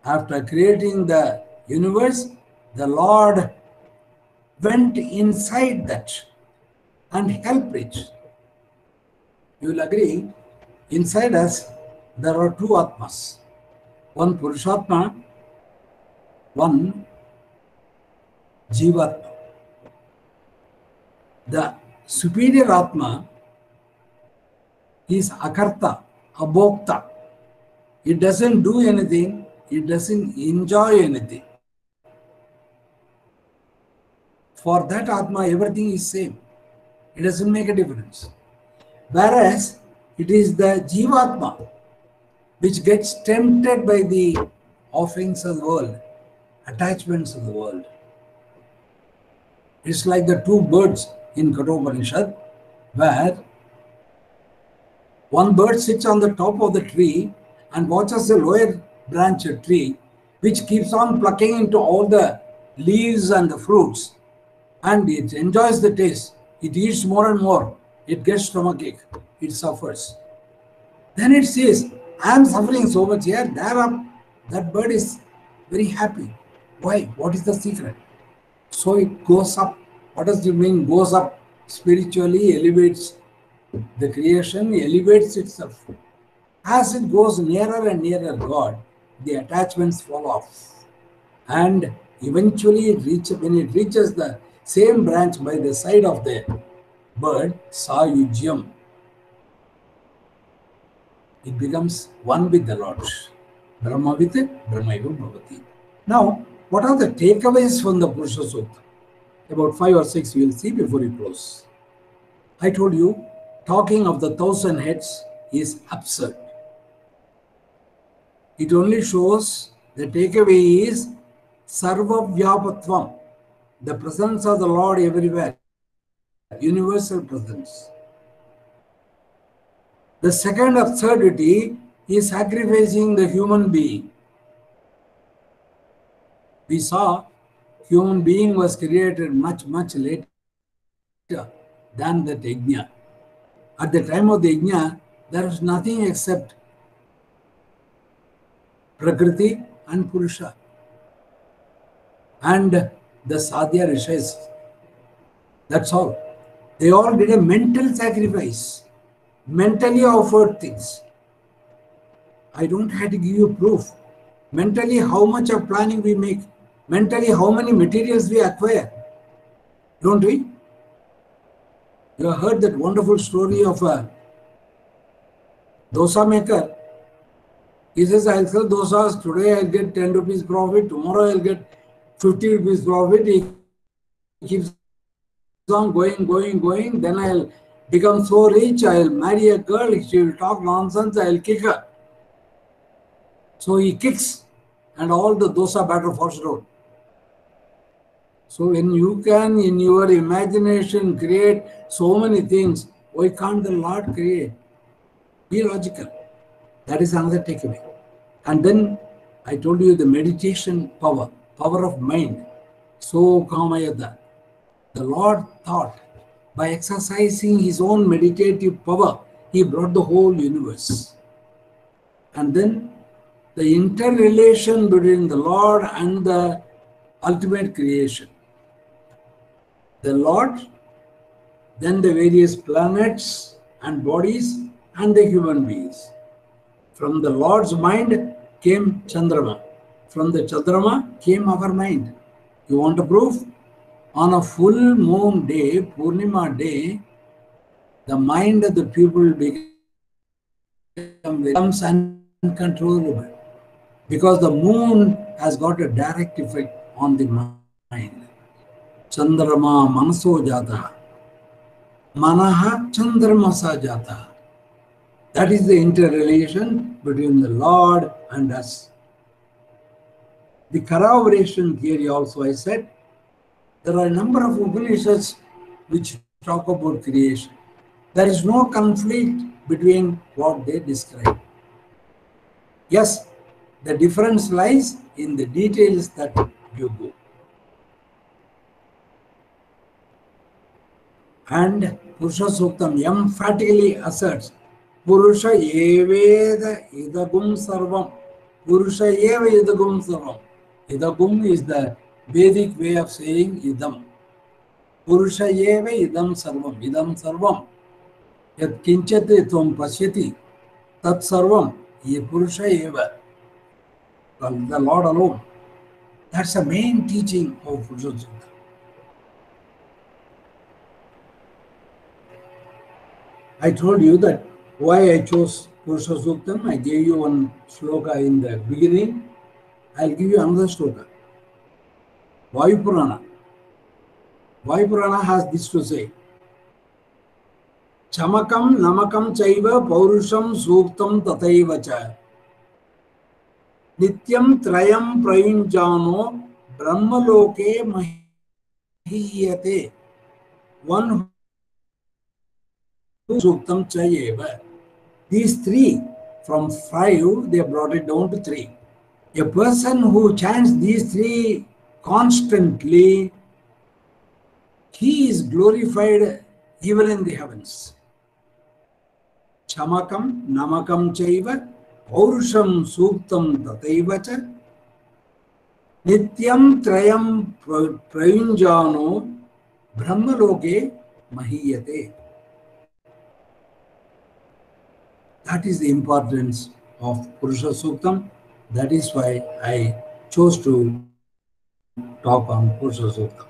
After creating the universe, the Lord went inside that and helped it. You will agree, inside us there are two Atmas. One Purushatma, one Jivatma. The superior Atma is Akarta, Abhokta. It doesn't do anything, it doesn't enjoy anything. For that Atma, everything is same. It doesn't make a difference. Whereas it is the Jivatma which gets tempted by the offerings of the world, attachments of the world. It's like the two birds in Kathopanishad, where one bird sits on the top of the tree and watches the lower branch tree, which keeps on plucking into all the leaves and the fruits, and it enjoys the taste. It eats more and more. It gets stomachache. It suffers. Then it says, I am suffering so much here. There up, that bird is very happy. Why? What is the secret? So it goes up. What does it mean? Goes up spiritually, elevates the creation, elevates itself. As it goes nearer and nearer God, the attachments fall off. And eventually, when it reaches the same branch by the side of the bird, Sayujyam, it becomes one with the Lord. Brahma with Brahmaiva Bhavati. Now, What are the takeaways from the Purusha Sukta? About 5 or 6 we will see before we close. I told you, talking of the 1,000 heads is absurd. It only shows the takeaway is Sarva Vyapatvam, the presence of the Lord everywhere, universal presence. The second absurdity is sacrificing the human being. We saw human being was created much, much later than that yajna. At the time of the yajna, there was nothing except Prakriti and Purusha and the Sadhya Rishis. That's all. They all did a mental sacrifice, mentally offered things. I don't have to give you proof. Mentally, how much of planning we make, mentally, how many materials we acquire, don't we? You have heard that wonderful story of a dosa maker. He says, I'll sell dosas, today I'll get 10 rupees profit, tomorrow I'll get 50 rupees profit. He keeps on going, then I'll become so rich, I'll marry a girl, she will talk nonsense, I'll kick her. So he kicks and all the dosa batter falls down. So when you can in your imagination create so many things, why can't the Lord create? Be logical. That is another takeaway. And then I told you the meditation power of mind. So kamayada. The Lord thought by exercising his own meditative power, he brought the whole universe. And then the interrelation between the Lord and the ultimate creation. The Lord, then the various planets and bodies and the human beings. From the Lord's mind came Chandrama. From the Chandrama came our mind. You want a proof? On a full moon day, Purnima day, the mind of the people becomes uncontrollable because the moon has got a direct effect on the mind. Chandrama manaso jata. Manaha Chandramasa jata. That is the interrelation between the Lord and us. The corroboration theory also, I said, there are a number of Upanishads which talk about creation. There is no conflict between what they describe. Yes, the difference lies in the details that you go. And Purusha Suktam emphatically asserts, Purusha eveda idagum sarvam. Purusha eva idagum sarvam. Idagum is the Vedic way of saying idam. Purusha eva idam sarvam. Idam sarvam. Yat kinchate tvam pasyati. Tat sarvam. Ye Purusha eva. The Lord alone. That's the main teaching of Purusha Sukta. I told you that why I chose Purusha Suktam. I gave you one sloka in the beginning. I'll give you another sloka. Vayu Purana. Vayu Purana has this to say. Chamakam namakam chaiva paurusham suktam tataivacha. Nityam trayam prayunjano brahmaloke mahiyate. One Suktam Chayeva. These three, from 5, they brought it down to 3. A person who chants these 3 constantly, he is glorified even in the heavens. Chamakam, Namakam Chaiva, Paurusham Suktam Tataivacha, Nityam Trayam Prayunjano, Brahmaloke Mahiyate. That is the importance of Purusha Suktam. That is why I chose to talk on Purusha Suktam.